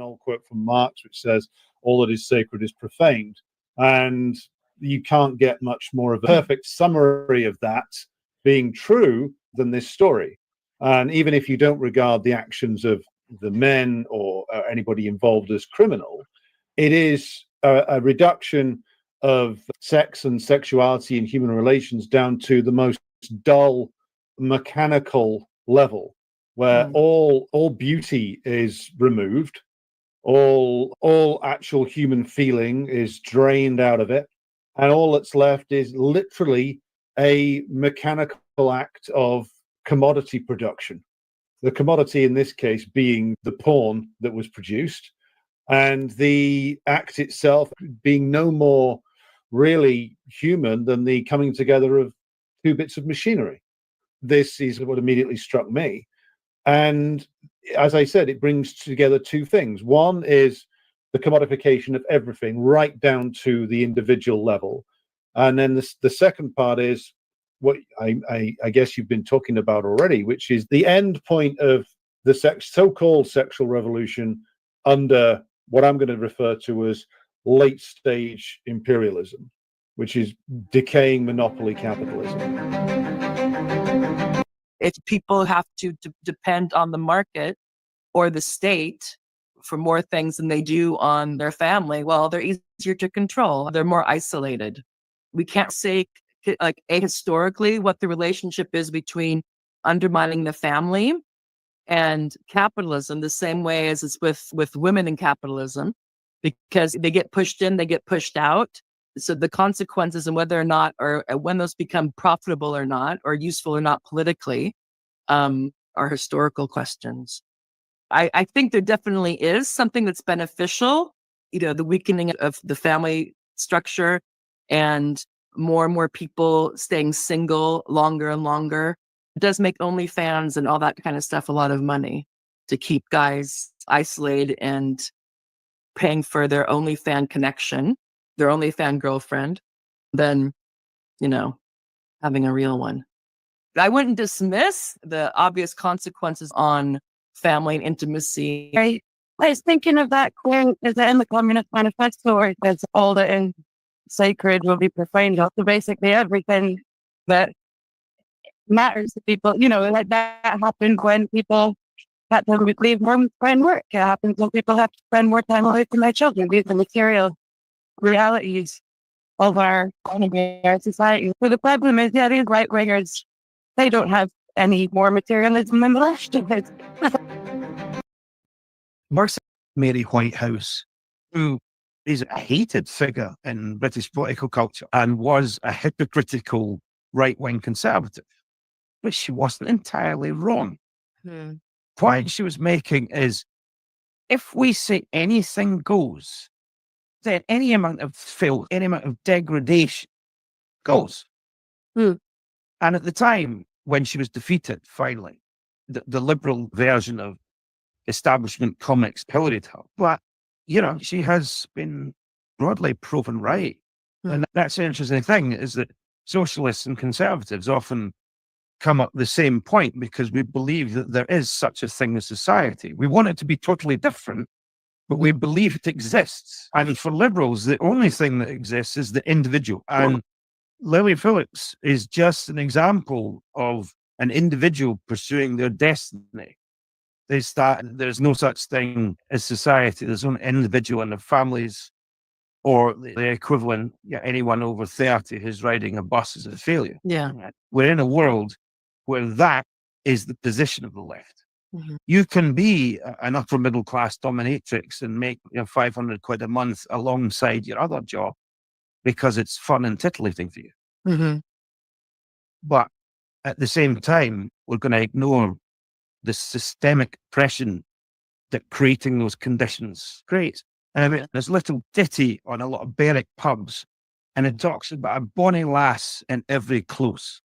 old quote from Marx, which says, all that is sacred is profaned. And you can't get much more of a perfect summary of that being true than this story. And even if you don't regard the actions of the men or anybody involved as criminal, it is a reduction of sex and sexuality in human relations down to the most dull, mechanical level, where all beauty is removed, all actual human feeling is drained out of it, and all that's left is literally a mechanical act of commodity production. The commodity in this case being the porn that was produced, and the act itself being no more really human than the coming together of two bits of machinery. This is what immediately struck me. And as I said, it brings together two things. One is the commodification of everything right down to the individual level. And then the second part is what I guess you've been talking about already, which is the end point of the so-called sexual revolution under what I'm going to refer to as late stage imperialism, which is decaying monopoly capitalism. If people have to depend on the market or the state for more things than they do on their family, well, they're easier to control. They're more isolated. We can't say like ahistorically what the relationship is between undermining the family and capitalism, the same way as it's with women in capitalism, because they get pushed in, they get pushed out. So the consequences and whether or not, or when those become profitable or not, or useful or not politically, are historical questions. I think there definitely is something that's beneficial, the weakening of the family structure and more people staying single longer and longer. It does make OnlyFans and all that kind of stuff a lot of money to keep guys isolated and paying for their OnlyFan connection, their OnlyFan girlfriend, than, having a real one. I wouldn't dismiss the obvious consequences on family and intimacy. Right. I was thinking of that quote, is it in the Communist Manifesto, where it says all that is sacred will be profaned. So basically everything that matters to people, like that happened when people had to leave home and work. It happens when people have to spend more time away from their children. These are material realities of our economy, our society. So the problem is, these right-wingers, they don't have any more materialism than the left of it. Marx Mary Whitehouse, who is a hated figure in British political culture and was a hypocritical right-wing conservative, but she wasn't entirely wrong. The point she was making is, if we say anything goes, then any amount of filth, any amount of degradation goes. And at the time when she was defeated, finally, the liberal version of establishment comics pilloried her. But, she has been broadly proven right. And that's an interesting thing, is that socialists and conservatives often come up the same point because we believe that there is such a thing as society. We want it to be totally different, but we believe it exists. And for liberals, the only thing that exists is the individual. And Lily Phillips is just an example of an individual pursuing their destiny. There's no such thing as society. There's only individual and their families, or the equivalent, anyone over 30 who's riding a bus is a failure. Yeah. We're in a world where that is the position of the left. You can be an upper middle class dominatrix and make 500 quid a month alongside your other job because it's fun and titillating for you. But at the same time, we're going to ignore the systemic oppression that creating those conditions creates. And I mean, there's a little ditty on a lot of Berwick pubs, and it talks about a bonny lass in every close.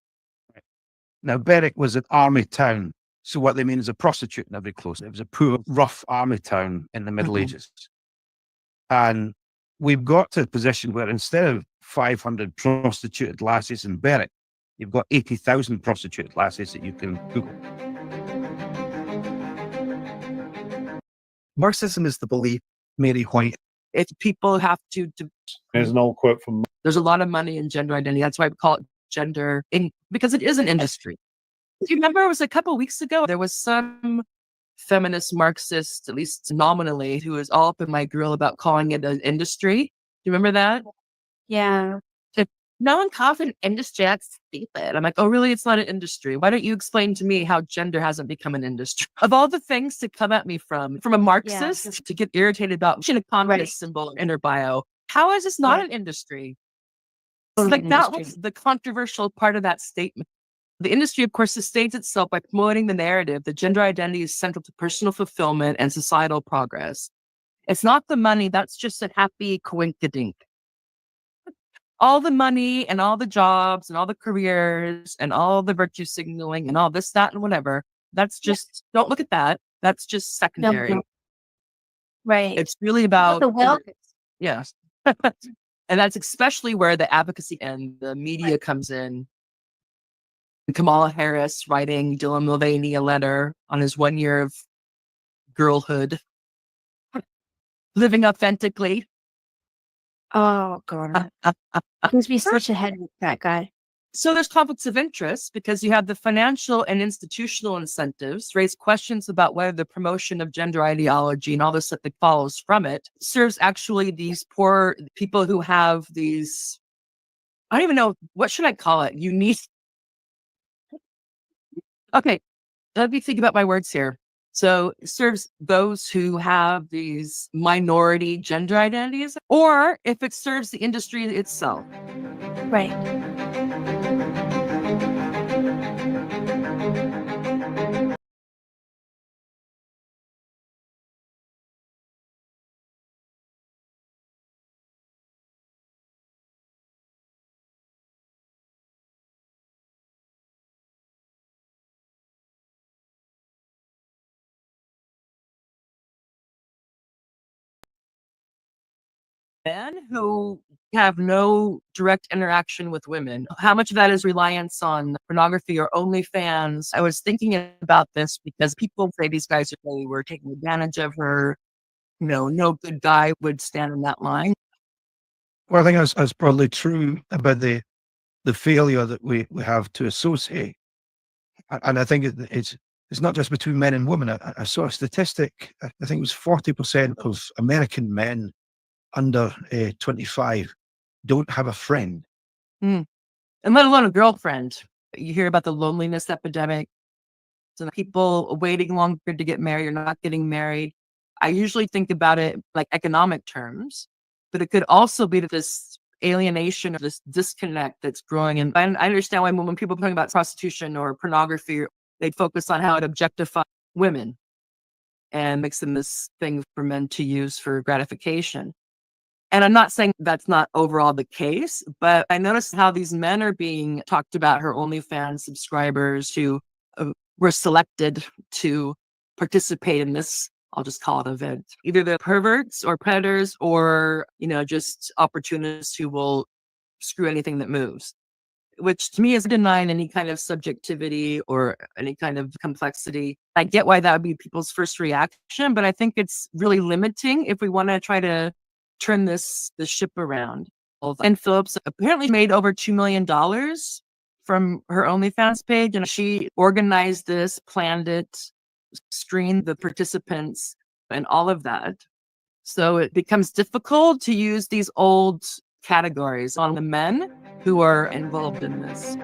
Now, Berwick was an army town, so what they mean is a prostitute in every close. It was a poor, rough army town in the Middle Ages. And we've got to a position where instead of 500 prostituted lasses in Berwick, you've got 80,000 prostituted lasses that you can Google. Marxism is the belief, Mary White. If people have to There's an old quote from... There's a lot of money in gender identity. That's why we call it gender because it is an industry. Do you remember it was a couple of weeks ago, there was some feminist Marxist, at least nominally, who was all up in my grill about calling it an industry. Do you remember that? Yeah. If no one calls it an industry, that's stupid. I'm like, oh, really? It's not an industry. Why don't you explain to me how gender hasn't become an industry? Of all the things to come at me from a Marxist to get irritated about an economist symbol in her bio, how is this not an industry? Like that was the controversial part of that statement. The industry, of course, sustains itself by promoting the narrative that gender identity is central to personal fulfillment and societal progress. It's not the money, that's just a happy coinkydink. All the money and all the jobs and all the careers and all the virtue signaling and all this, that, and whatever, that's just, don't look at that. That's just secondary. No. Right. It's really about the wealth. Yes. And that's especially where the advocacy and the media comes in. Kamala Harris writing Dylan Mulvaney a letter on his 1 year of girlhood, living authentically. Oh, God. Seems to be such a headache, that guy. So there's conflicts of interest because you have the financial and institutional incentives raise questions about whether the promotion of gender ideology and all the stuff that follows from it serves actually these poor people who have these, I don't even know, what should I call it? Unique. Okay, let me think about my words here. So it serves those who have these minority gender identities, or if it serves the industry itself. Right. Men who have no direct interaction with women, how much of that is reliance on pornography or OnlyFans? I was thinking about this because people say these guys really were taking advantage of her. No good guy would stand in that line. Well, I think that's probably true about the failure that we have to associate. And I think it's not just between men and women. I saw a statistic, I think it was 40% of American men under 25 don't have a friend. And let alone a girlfriend. You hear about the loneliness epidemic. So people waiting longer to get married or not getting married. I usually think about it like economic terms, but it could also be this alienation or this disconnect that's growing. And I understand why when people are talking about prostitution or pornography, they focus on how it objectifies women and makes them this thing for men to use for gratification. And I'm not saying that's not overall the case, but I noticed how these men are being talked about, her OnlyFans subscribers who were selected to participate in this, I'll just call it event. Either the perverts or predators or, just opportunists who will screw anything that moves, which to me is denying any kind of subjectivity or any kind of complexity. I get why that would be people's first reaction, but I think it's really limiting if we want to try to turn the ship around. And Phillips apparently made over $2 million from her OnlyFans page, and she organized this, planned it, screened the participants, and all of that. So it becomes difficult to use these old categories on the men who are involved in this.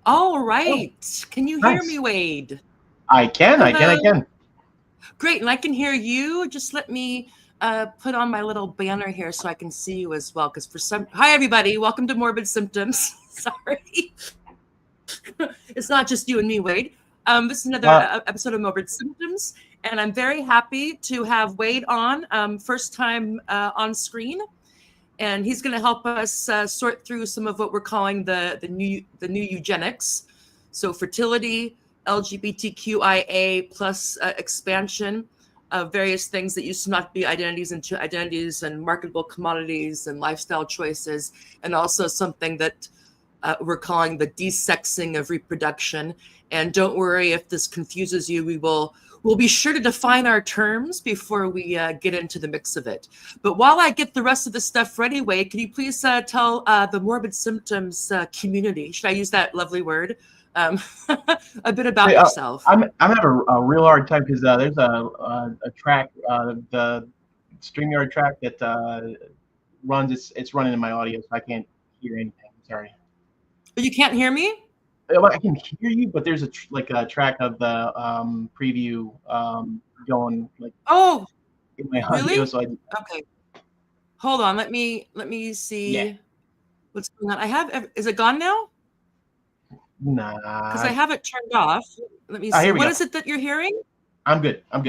All right. Can you hear Nice. me, Wade? I can. Hello. Great. And I can hear you. Just let me put on my little banner here so I can see you as well. Because hi, everybody. Welcome to Morbid Symptoms. Sorry. It's not just you and me, Wade. This is another episode of Morbid Symptoms. And I'm very happy to have Wade on, first time on screen. And he's going to help us sort through some of what we're calling the new eugenics. So fertility, LGBTQIA plus expansion of various things that used to not be identities into identities and marketable commodities and lifestyle choices, and also something that we're calling the desexing of reproduction. And don't worry if this confuses you, we'll be sure to define our terms before we get into the mix of it. But while I get the rest of the stuff ready, Wade, can you please tell the Morbid Symptoms community, should I use that lovely word, a bit about yourself? I'm having a real hard time because there's a track, the StreamYard track that runs. It's running in my audio, so I can't hear anything. Sorry. But you can't hear me? I can hear you, but there's a track of the preview going like. Oh, in my really? audio, so okay. Hold on. Let me see what's going on. Is it gone now? Nah. Because I have it turned off. Let me see. Here we What go. is it that you're hearing? I'm good. All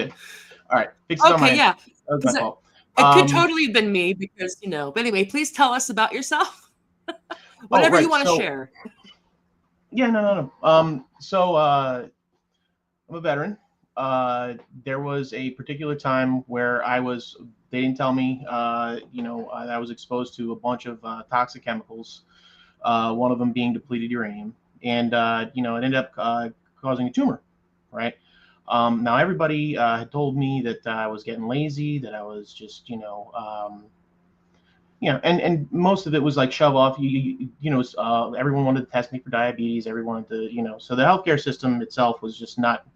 right. Fix it on my Okay, yeah. That was my fault. It could totally have been me because, But anyway, please tell us about yourself. Whatever you want to share. Yeah, no. So I'm a veteran. There was a particular time where they didn't tell me, I was exposed to a bunch of toxic chemicals, one of them being depleted uranium. And, it ended up causing a tumor, right? Now, everybody had told me that I was getting lazy, that I was just, and most of it was like shove off. Everyone wanted to test me for diabetes. Everyone wanted to, so the healthcare system itself was just not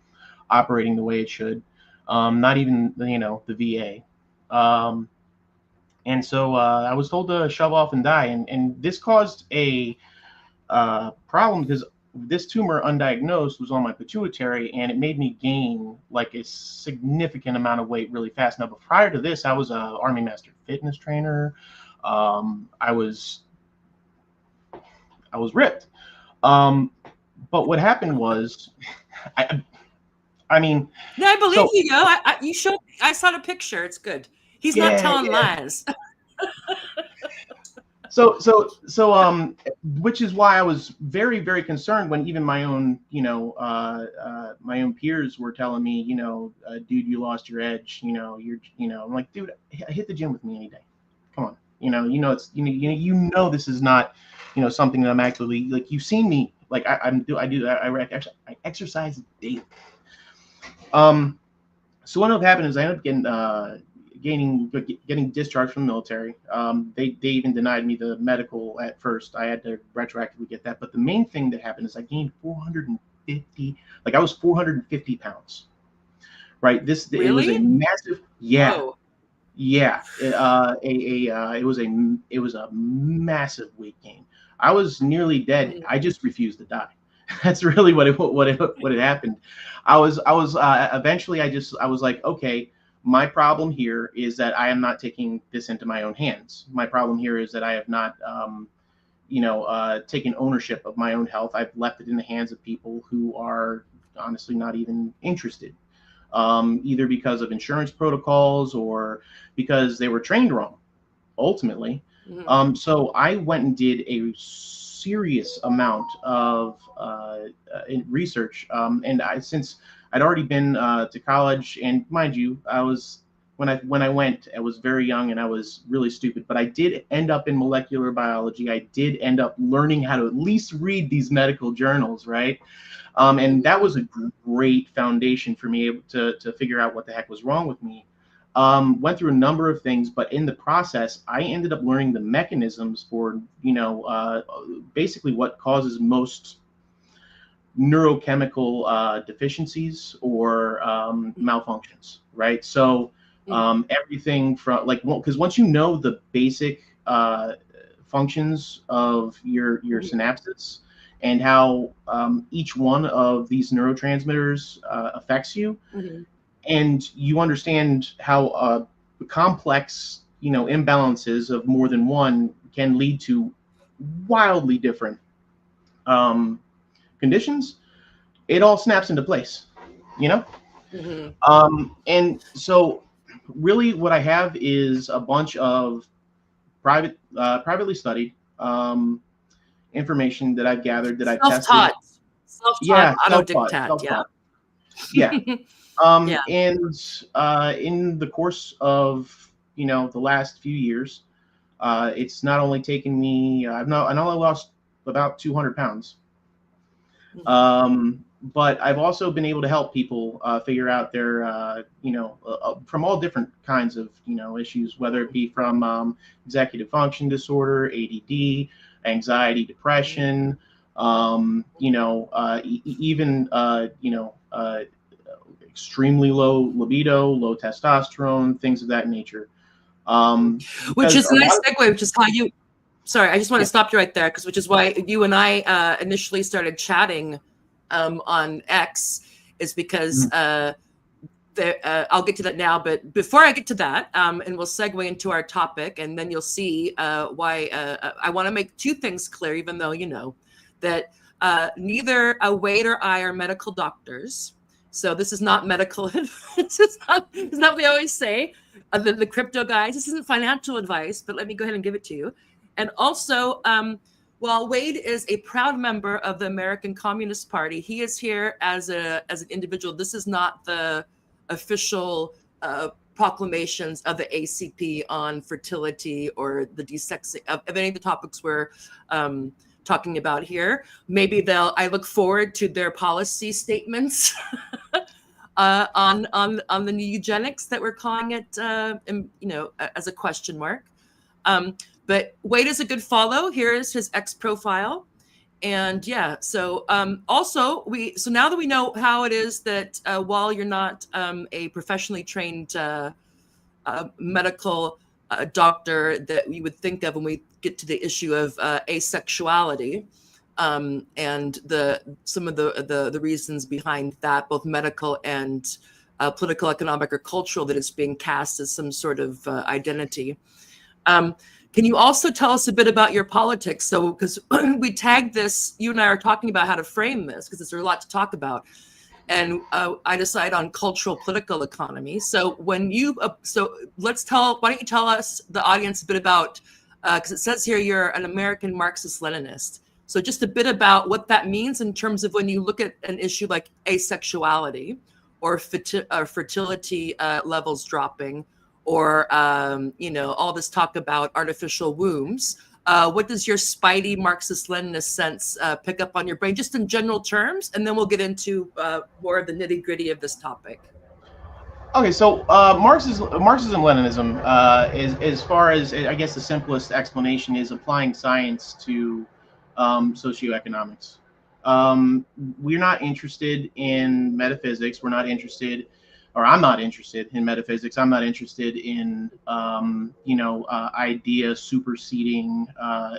operating the way it should. Not even, the VA. And so I was told to shove off and die. And this caused a problem because this tumor undiagnosed was on my pituitary, and it made me gain like a significant amount of weight really fast. Now, but prior to this, I was a Army Master Fitness trainer. I was ripped. But what happened was, I mean. No, I believe you. You showed. I saw the picture. It's good. He's not telling lies. So, which is why I was very, very concerned when even my own, my own peers were telling me, dude, you lost your edge. I'm like, dude, hit the gym with me any day. Come on. This is not, something that I'm actually like. You've seen me, like I exercise daily. So what ended up happening is I ended up getting discharged from the military. They even denied me the medical at first. I had to retroactively get that. But the main thing that happened is I gained 450. Like I was 450 pounds. Right. Really? It was a massive. Yeah. Whoa. Yeah. It was a massive weight gain. I was nearly dead. Mm-hmm. I just refused to die. That's really what had happened. I was eventually I was like, okay, my problem here is that I am not taking this into my own hands. My problem here is that I have not, taken ownership of my own health. I've left it in the hands of people who are honestly not even interested, either because of insurance protocols or because they were trained wrong, ultimately. Mm-hmm. So I went and did a serious amount of research, and since I'd already been to college, and mind you, when I went, I was very young and I was really stupid, but I did end up in molecular biology. I did end up learning how to at least read these medical journals, right? And that was a great foundation for me to figure out what the heck was wrong with me. Went through a number of things, but in the process, I ended up learning the mechanisms for, basically what causes most neurochemical deficiencies or malfunctions, right? So Everything from like, because once you know the basic functions of your synapses and how each one of these neurotransmitters affects you, and you understand how complex, imbalances of more than one can lead to wildly different conditions, it all snaps into place, and so really what I have is a bunch of privately studied information that I've gathered, that I've tested. Self-taught, Yeah, auto-dictate, yeah. Yeah. And in the course of the last few years, it's not only taken me, I only lost about 200 pounds, but I've also been able to help people figure out their from all different kinds of issues, whether it be from executive function disorder, ADD, anxiety, depression, even extremely low libido, low testosterone, things of that nature. Which is a nice segue, which is how you, sorry, I just want to stop you right there, which is why you and I initially started chatting on X, is because I'll get to that now. But before I get to that, and we'll segue into our topic, and then you'll see why I want to make two things clear, even though that neither Wade or I are medical doctors. So this is not medical advice. It's not what we always say. The crypto guys, this isn't financial advice, but let me go ahead and give it to you. And also, while Wade is a proud member of the American Communist Party, he is here as an individual. This is not the official proclamations of the ACP on fertility or the desexing of any of the topics we're talking about here. Maybe I look forward to their policy statements on the new eugenics that we're calling it, as a question mark. But Wade is a good follow. Here is his X profile. And so also so now that we know how it is that while you're not a professionally trained medical doctor that we would think of when we get to the issue of asexuality, and some of the reasons behind that, both medical and political, economic, or cultural, that it's being cast as some sort of identity. Can you also tell us a bit about your politics? So, because we tagged this, you and I are talking about how to frame this, because there's a lot to talk about. And I decide on cultural political economy. So when you, why don't you tell us, the audience, a bit about, because it says here you're an American Marxist-Leninist. So just a bit about what that means in terms of when you look at an issue like asexuality or fertility levels dropping, or all this talk about artificial wombs. What does your spidey Marxist-Leninist sense pick up on your brain, just in general terms? And then we'll get into more of the nitty-gritty of this topic. Okay, so Marxism-Leninism, as far as, I guess, the simplest explanation is applying science to socioeconomics. We're not interested in metaphysics. We're not interested, or I'm not interested in metaphysics. I'm not interested in, idea superseding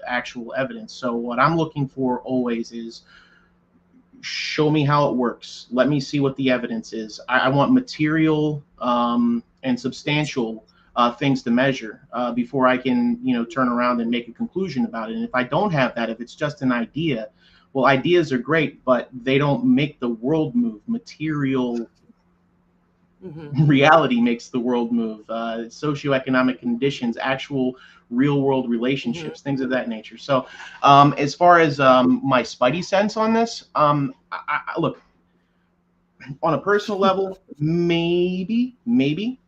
actual evidence. So what I'm looking for always is, show me how it works. Let me see what the evidence is. I want material and substantial things to measure before I can, turn around and make a conclusion about it. And if I don't have that, if it's just an idea, well, ideas are great, but they don't make the world move. Material reality makes the world move. Socioeconomic conditions, actual real world relationships, things of that nature. So as far as my spidey sense on this, I look, on a personal level, maybe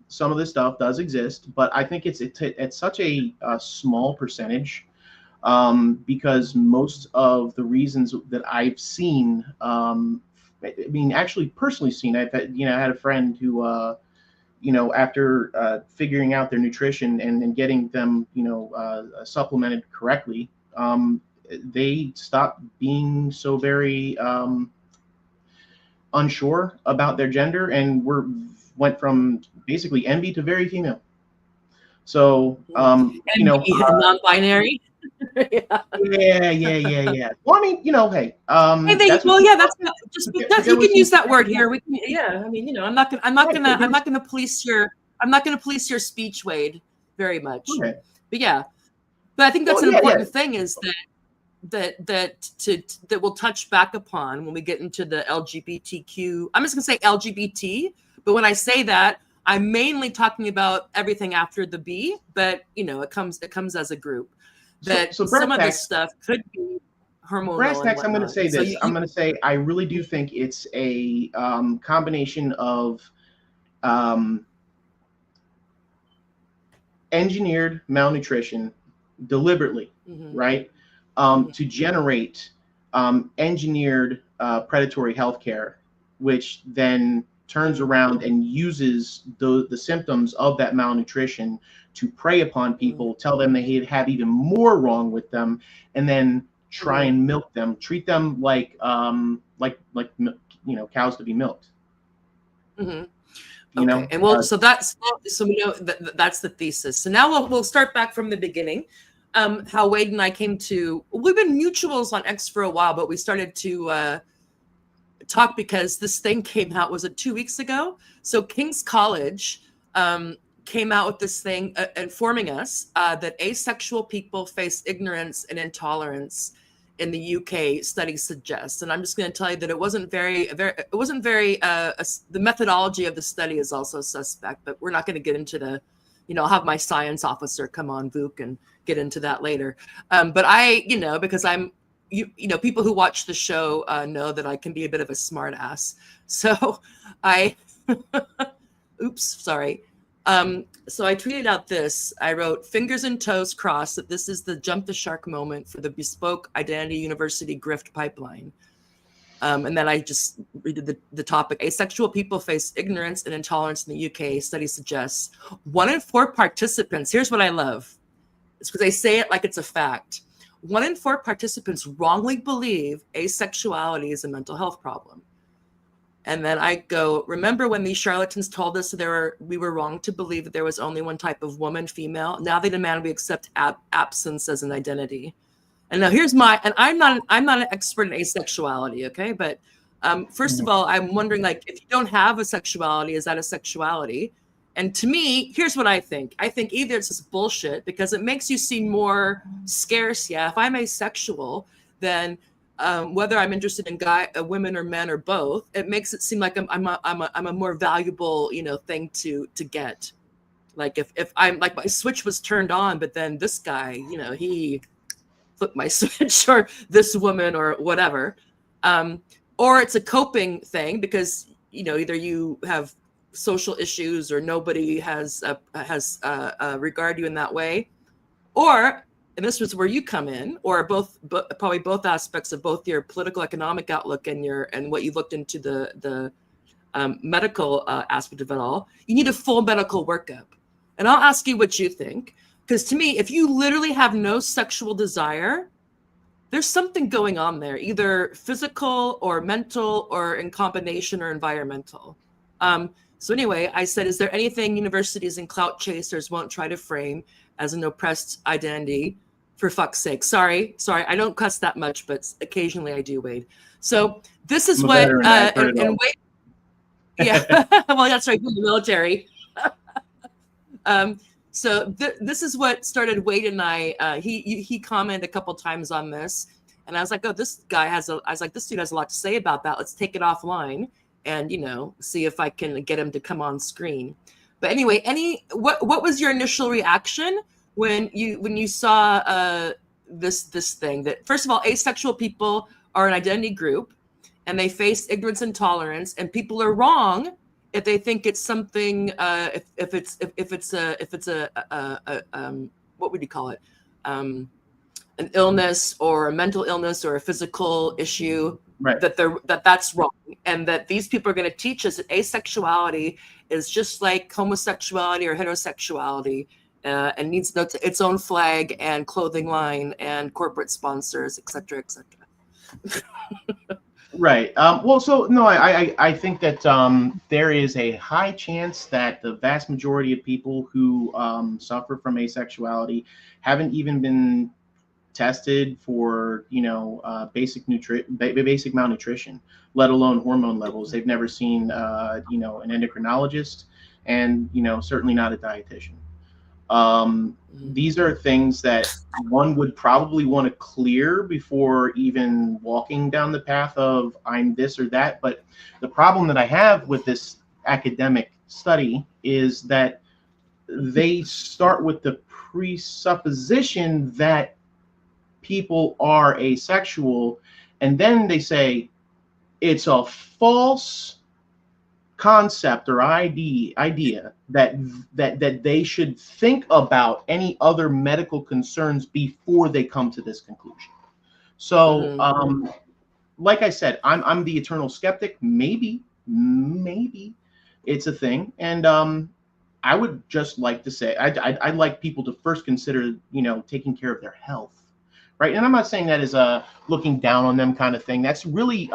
some of this stuff does exist, but I think it's such a small percentage, because most of the reasons that I've seen, actually personally seen, I had a friend who, after figuring out their nutrition and getting them, supplemented correctly, they stopped being so very unsure about their gender, and were went from basically envy to very female. So, And non-binary. yeah. Well, I mean, hey, That's what yeah, that's just there you was can use some- that word here. We can, I mean, I'm not gonna police your speech, Wade, very much. Okay. But yeah, but I think that's Well, an yeah, important thing is that we'll touch back upon when we get into the LGBTQ. I'm just gonna say LGBT, but when I say that, I'm mainly talking about everything after the B, but it comes as a group. That So some of this stuff could be hormonal. Brass tacks, I'm going to say So this. I'm going to say I really do think it's a combination of engineered malnutrition deliberately, right? To generate engineered predatory healthcare, which then turns around and uses the symptoms of that malnutrition to prey upon people, tell them they have even more wrong with them, and then try and milk them, treat them like cows to be milked. Okay. And so we know that's the thesis. So now we'll start back from the beginning. How Wade and I came to, we've been mutuals on X for a while, but we started to talk because this thing came out, was it 2 weeks ago? So King's College came out with this thing informing us that asexual people face ignorance and intolerance in the UK, studies suggest. And I'm just going to tell you that it wasn't very, the methodology of the study is also suspect, but we're not going to get into I'll have my science officer come on, Vuk, and get into that later. But I, because I'm, people who watch the show know that I can be a bit of a smart ass. So oops, sorry. So I tweeted out this. I wrote, fingers and toes crossed that this is the jump the shark moment for the bespoke identity university grift pipeline. And then I just read the topic. Asexual people face ignorance and intolerance in the UK. Study suggests 1 in 4 participants. Here's what I love. It's because they say it like it's a fact. 1 in 4 participants wrongly believe asexuality is a mental health problem. And then I go, remember when these charlatans told us we were wrong to believe that there was only one type of woman, female? Now they demand we accept absence as an identity. And now and I'm not an expert in asexuality, okay? But first of all, I'm wondering, if you don't have a sexuality, is that a sexuality? And to me, here's what I think. I think either it's just bullshit because it makes you seem more scarce. Yeah, if I'm asexual, then whether I'm interested in women or men or both, it makes it seem like I'm a more valuable, thing to get. Like if I'm like my switch was turned on, but then this guy, he flipped my switch, or this woman or whatever, or it's a coping thing because either you have social issues or nobody has regard you in that way, or, and this was where you come in, or probably both aspects of both your political economic outlook and what you looked into the medical aspect of it all. You need a full medical workup. And I'll ask you what you think, because to me, if you literally have no sexual desire, there's something going on there, either physical or mental or in combination or environmental. So anyway, I said, is there anything universities and clout chasers won't try to frame as an oppressed identity? For fuck's sake. Sorry. I don't cuss that much, but occasionally I do, Wade. So this is what, and Wade, yeah, well, that's right, from the military. So this is what started Wade and I, he commented a couple times on this, and I was like, oh, this dude has a lot to say about that. Let's take it offline and, see if I can get him to come on screen. But anyway, what was your initial reaction when you saw this thing that, first of all, asexual people are an identity group and they face ignorance and intolerance, and people are wrong if they think it's something, if it's a what would you call it, an illness or a mental illness or a physical issue, right? That's wrong, and that these people are going to teach us that asexuality is just like homosexuality or heterosexuality, and needs its own flag and clothing line and corporate sponsors, et cetera, et cetera. Right. Well, so no, I think that there is a high chance that the vast majority of people who suffer from asexuality haven't even been tested for, basic malnutrition, let alone hormone levels. They've never seen, an endocrinologist, and certainly not a dietitian. These are things that one would probably want to clear before even walking down the path of I'm this or that. But the problem that I have with this academic study is that they start with the presupposition that people are asexual, and then they say it's a false concept or idea that they should think about any other medical concerns before they come to this conclusion. So like I said, I'm the eternal skeptic. Maybe it's a thing. And I would just like to say I'd like people to first consider taking care of their health. Right. And I'm not saying that as a looking down on them kind of thing. That's really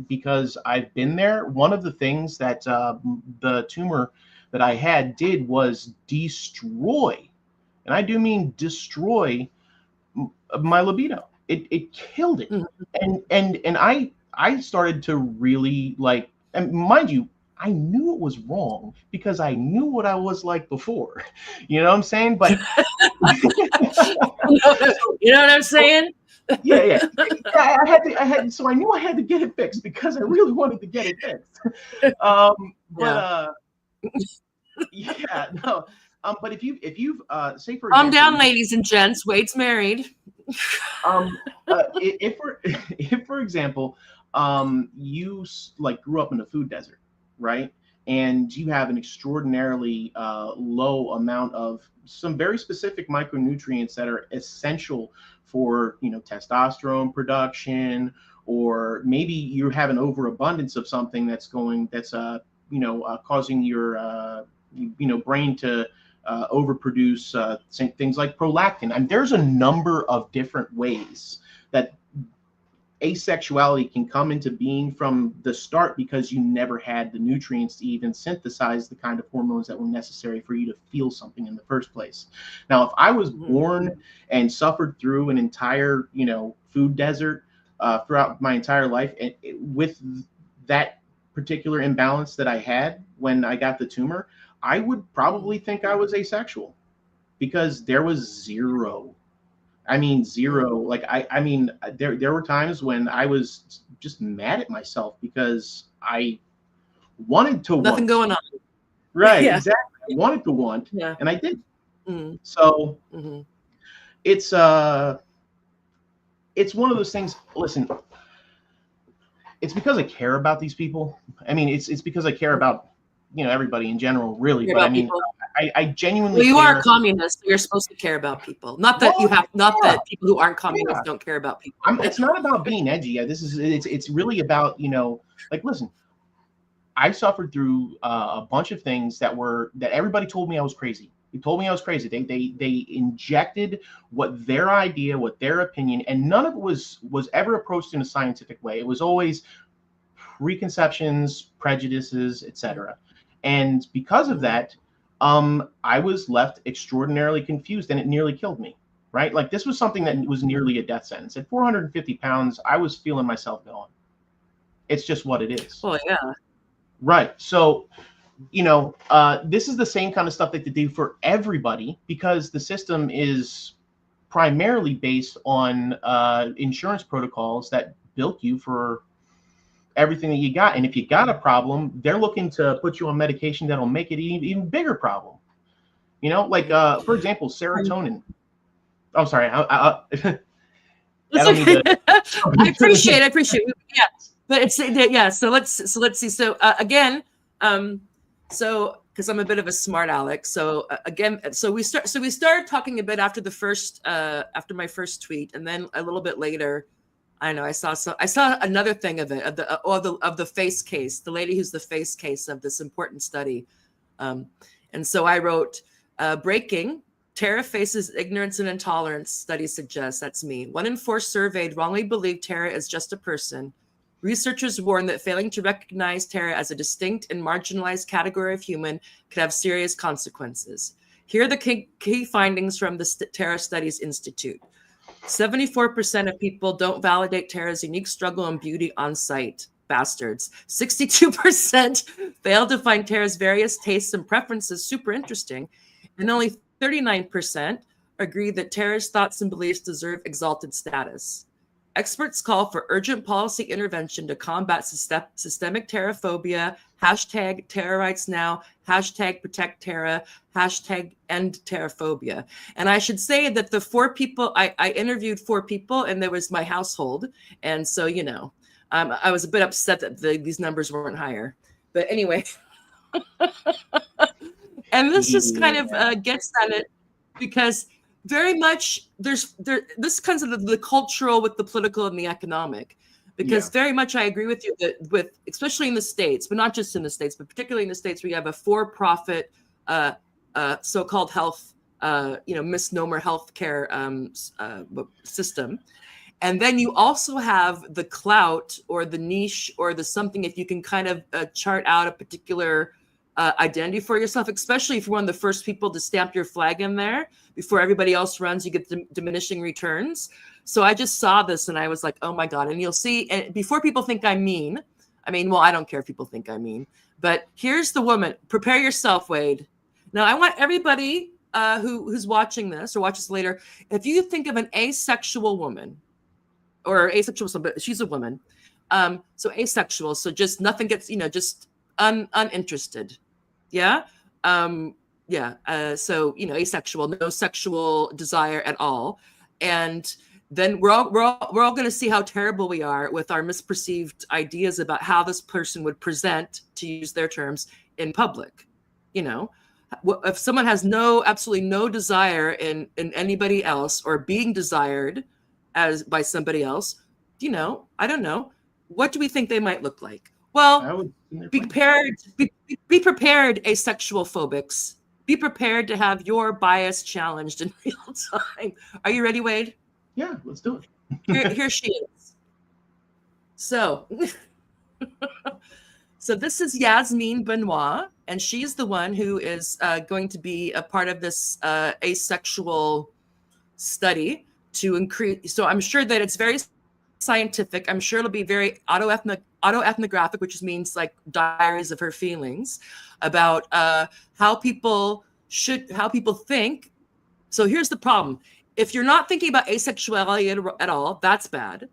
because I've been there. One of the things that the tumor that I had did was destroy, and I do mean destroy, my libido. It killed it. And I started to really like, and mind you, I knew it was wrong because I knew what I was like before. You know what I'm saying? But you know what I'm saying? yeah. I had, so I knew I had to get it fixed because I really wanted to get it fixed. But if you've say for calm example, down, ladies and gents. Wade's married. if for example, you like grew up in a food desert, right? And you have an extraordinarily low amount of some very specific micronutrients that are essential for testosterone production, or maybe you have an overabundance of something that's causing your brain to overproduce things like prolactin. And there's a number of different ways that asexuality can come into being from the start because you never had the nutrients to even synthesize the kind of hormones that were necessary for you to feel something in the first place. Now, if I was born and suffered through an entire, food desert throughout my entire life, and with that particular imbalance that I had when I got the tumor, I would probably think I was asexual because there was zero. I mean, zero. Like, I mean, there were times when I was just mad at myself because I wanted to Nothing going on. Right, Yeah. exactly. I wanted to want, Yeah. and I did. So it's one of those things. Listen, it's because I care about these people. I mean, it's because I care about everybody in general, really. But I mean, I genuinely. Well, you care. are a communist, so you're supposed to care about people. Not that that people who aren't communists don't care about people. It's not about being edgy. It's really about like, listen, I suffered through a bunch of things that everybody told me I was crazy. They told me I was crazy. They injected what their idea, what their opinion, and none of it was ever approached in a scientific way. It was always preconceptions, prejudices, etc. And because of that, I was left extraordinarily confused, and it nearly killed me. Right? Like, this was something that was nearly a death sentence. At 450 pounds, I was feeling myself going. It's just what it is. Oh yeah. Right. So, this is the same kind of stuff that they do for everybody because the system is primarily based on insurance protocols that bilk you for everything that you got. And if you got a problem, they're looking to put you on medication that'll make it even bigger problem. Like, for example, serotonin. I'm sorry. I don't need to. I appreciate it. Yeah. But it's So let's see. So again, because I'm a bit of a smart aleck. So we started talking a bit after my first tweet, and then a little bit later, I know I saw another thing of it of the face case, the lady who's the face case of this important study, and so I wrote breaking. Tara faces ignorance and intolerance. Study suggests that's me. 1 in 4 surveyed wrongly believed Tara is just a person. Researchers warn that failing to recognize Tara as a distinct and marginalized category of human could have serious consequences. Here are the key findings from the Tara Studies Institute. 74% of people don't validate Tara's unique struggle and beauty on site. Bastards. 62% fail to find Tara's various tastes and preferences super interesting. And only 39% agree that Tara's thoughts and beliefs deserve exalted status. Experts call for urgent policy intervention to combat systemic Taraphobia, hashtag Tara Rights Now, hashtag Protect Tara, hashtag End Taraphobia. And I should say that the 4 people, I interviewed 4 people, and there was my household. And so, you know, I was a bit upset that these numbers weren't higher. But anyway, and this just kind of gets at it, because very much this comes of the cultural with the political and the economic, because very much I agree with you that with, especially in the States, but not just in the States, but particularly in the States, we have a for-profit so-called health, misnomer healthcare system. And then you also have the clout or the niche or the something, if you can kind of chart out a particular identity for yourself, especially if you're one of the first people to stamp your flag in there before everybody else runs, you get diminishing returns. So I just saw this and I was like, oh my God. And you'll see, and before people think I'm mean, well, I don't care if people think I'm mean, but here's the woman. Prepare yourself, Wade. Now I want everybody who's watching this or watches later, if you think of an asexual woman or asexual, but she's a woman. So asexual. So just nothing gets, just uninterested. Yeah. So, asexual, no sexual desire at all. And then we're all going to see how terrible we are with our misperceived ideas about how this person would present, to use their terms, in public. If someone has absolutely no desire in anybody else or being desired by somebody else, I don't know. What do we think they might look like? Well, be prepared, be prepared, asexual phobics. Be prepared to have your bias challenged in real time. Are you ready, Wade? Yeah, let's do it. Here she is. So, this is Yasmin Benoit, and she's the one who is going to be a part of this asexual study to increase. So I'm sure that it's very scientific. I'm sure it'll be very autoethnographic, which means like diaries of her feelings about how people think. So here's the problem. If you're not thinking about asexuality at all, that's bad.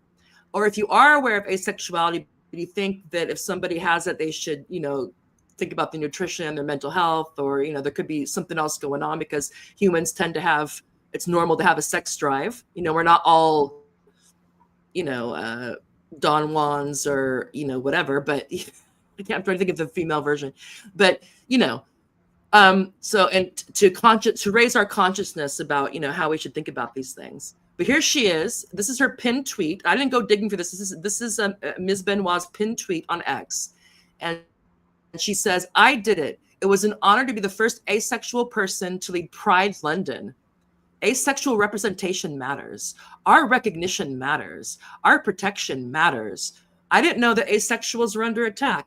Or if you are aware of asexuality, but you think that if somebody has it, they should, think about the nutrition and their mental health, or, there could be something else going on, because humans tend to have, it's normal to have a sex drive. We're not all, Don Juans or, whatever, but I'm trying to think of the female version, but, so, and to raise our consciousness about, how we should think about these things. But here she is. This is her pinned tweet. I didn't go digging for this. This is Ms. Benoit's pinned tweet on X. And she says, I did it. It was an honor to be the first asexual person to lead Pride London. Asexual representation matters. Our recognition matters. Our protection matters. I didn't know that asexuals were under attack,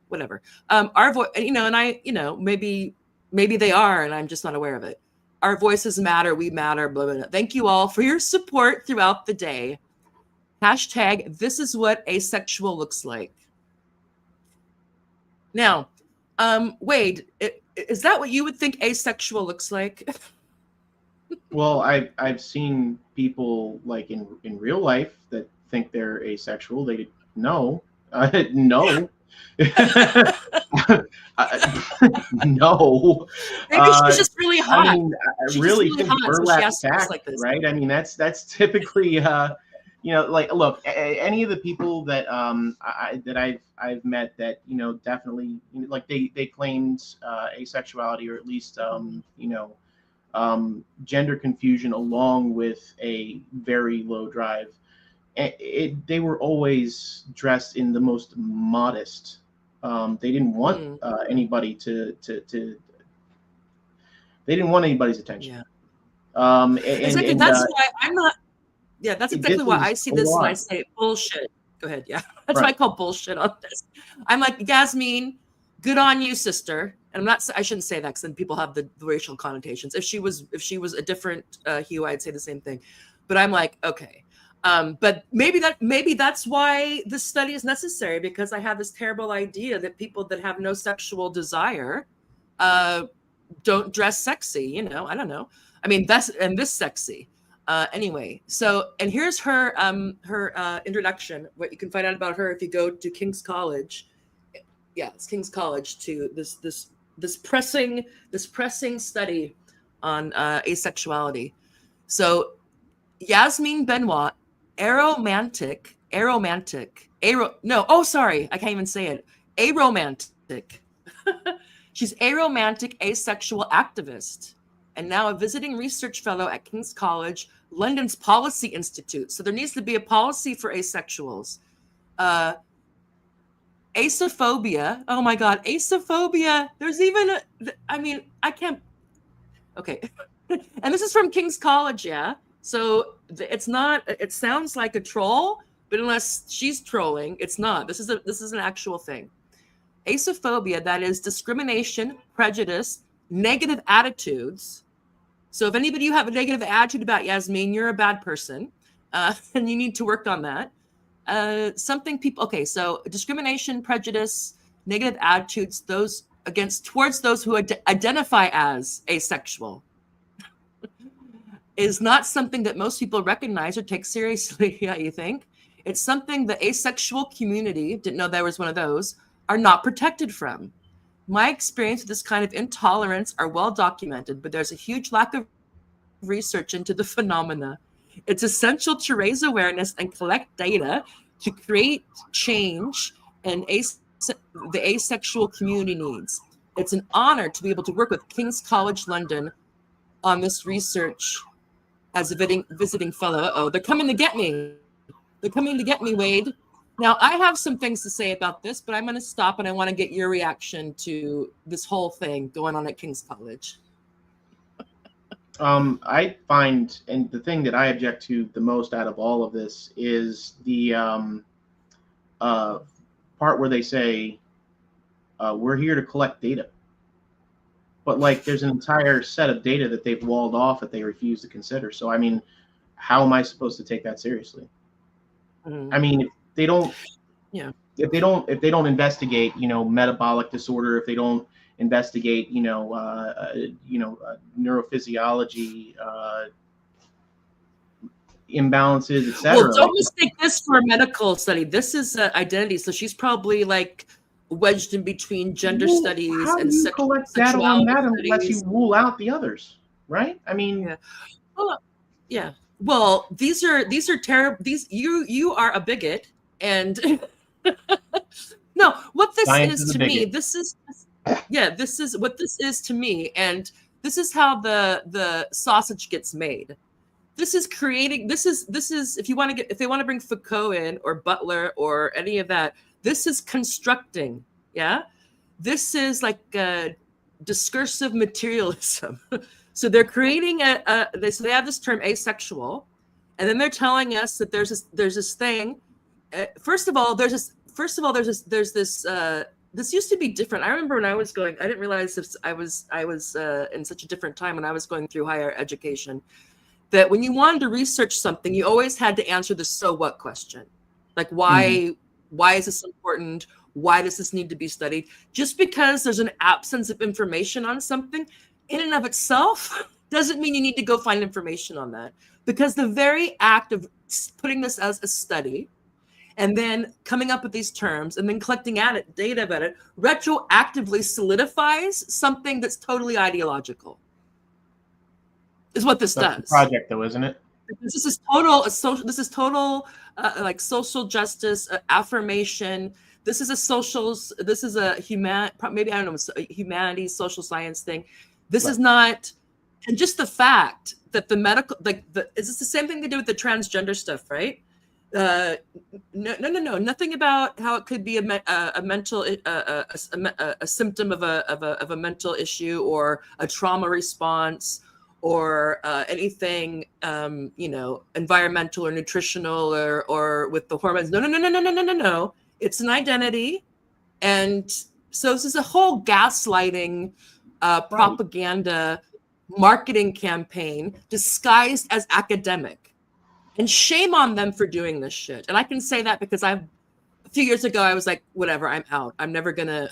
whatever. Our voice, and I, maybe they are, and I'm just not aware of it. Our voices matter. We matter. Blah, blah, blah. Thank you all for your support throughout the day. Hashtag, this is what asexual looks like. Now, Wade, is that what you would think asexual looks like? Well, I've seen people like in real life that think they're asexual. They no. No. No. Maybe she's just really hot. I really think burlap sack, like this, right? That's typically look, any of the people that I've met that definitely like they claimed asexuality, or at least gender confusion along with a very low drive. They were always dressed in the most modest. They didn't want anybody to. They didn't want anybody's attention. Yeah. Exactly. That's why I'm not. Yeah, that's exactly why I see this and I say bullshit. Go ahead. Yeah. That's what I call bullshit on this. I'm like, Yasmin, good on you, sister. And I shouldn't say that because then people have the racial connotations. If she was a different hue, I'd say the same thing. But I'm like, okay. But maybe that's why this study is necessary, because I have this terrible idea that people that have no sexual desire don't dress sexy. You know, I don't know. I mean, this sexy. Anyway, so, and here's her introduction. What you can find out about her if you go to King's College. Yeah, it's King's College, to this pressing study on asexuality. So Yasmin Benoit, aromantic, I can't even say it. Aromantic. She's aromantic asexual activist, and now a visiting research fellow at King's College, London's Policy Institute. So there needs to be a policy for asexuals. Asophobia. Oh my God, asophobia. There's even I can't. Okay. And this is from King's College, yeah? So it's not, it sounds like a troll, but unless she's trolling, it's not. This is an actual thing. Asophobia, that is discrimination, prejudice, negative attitudes. So if anybody you have a negative attitude about Yasmin, you're a bad person, and you need to work on that. So discrimination, prejudice, negative attitudes, towards those who identify as asexual, is not something that most people recognize or take seriously. Yeah, you think? It's something the asexual community, didn't know there was one of those, are not protected from. My experience with this kind of intolerance are well documented, but there's a huge lack of research into the phenomena. It's essential to raise awareness and collect data to create change and the asexual community needs. It's an honor to be able to work with King's College London on this research as a visiting fellow. Uh-oh, they're coming to get me. They're coming to get me, Wade. Now, I have some things to say about this, but I'm going to stop, and I want to get your reaction to this whole thing going on at King's College. I find, and the thing that I object to the most out of all of this is the part where they say, we're here to collect data. But like, there's an entire set of data that they've walled off that they refuse to consider. So, I mean, how am I supposed to take that seriously? I mean, if they don't investigate, metabolic disorder, if they don't investigate, neurophysiology, imbalances, etc. Well, don't mistake this for a medical study. This is identity. So she's probably like wedged in between gender studies and collect data on that unless you rule out the others, right? I mean, yeah. Well, yeah. Well, these are terrible. You are a bigot, and no. What this is to me, this is what this is to me, and this is how the sausage gets made. This is creating. This is if they want to bring Foucault in or Butler or any of that. This is constructing, yeah? This is like discursive materialism. So they're creating so they have this term asexual, and then they're telling us that there's this thing. First of all, there's this. This used to be different. I remember when I was going. I didn't realize I was in such a different time when I was going through higher education. That when you wanted to research something, you always had to answer the so what question, like why. Mm-hmm. Why is this important? Why does this need to be studied? Just because there's an absence of information on something in and of itself doesn't mean you need to go find information on that. Because the very act of putting this as a study and then coming up with these terms and then collecting data about it retroactively solidifies something that's totally ideological. Is what this does. The project, though, isn't it? This is total like social justice affirmation. This is a humanities social science thing. This is not, and just the fact that the medical, is this the same thing they do with the transgender stuff, right? No, nothing about how it could be a mental a symptom of a mental issue or a trauma response or anything, environmental or nutritional or with the hormones. No. It's an identity. And so this is a whole gaslighting, propaganda, marketing campaign disguised as academic. And shame on them for doing this shit. And I can say that because a few years ago, I was like, whatever, I'm out. I'm never gonna,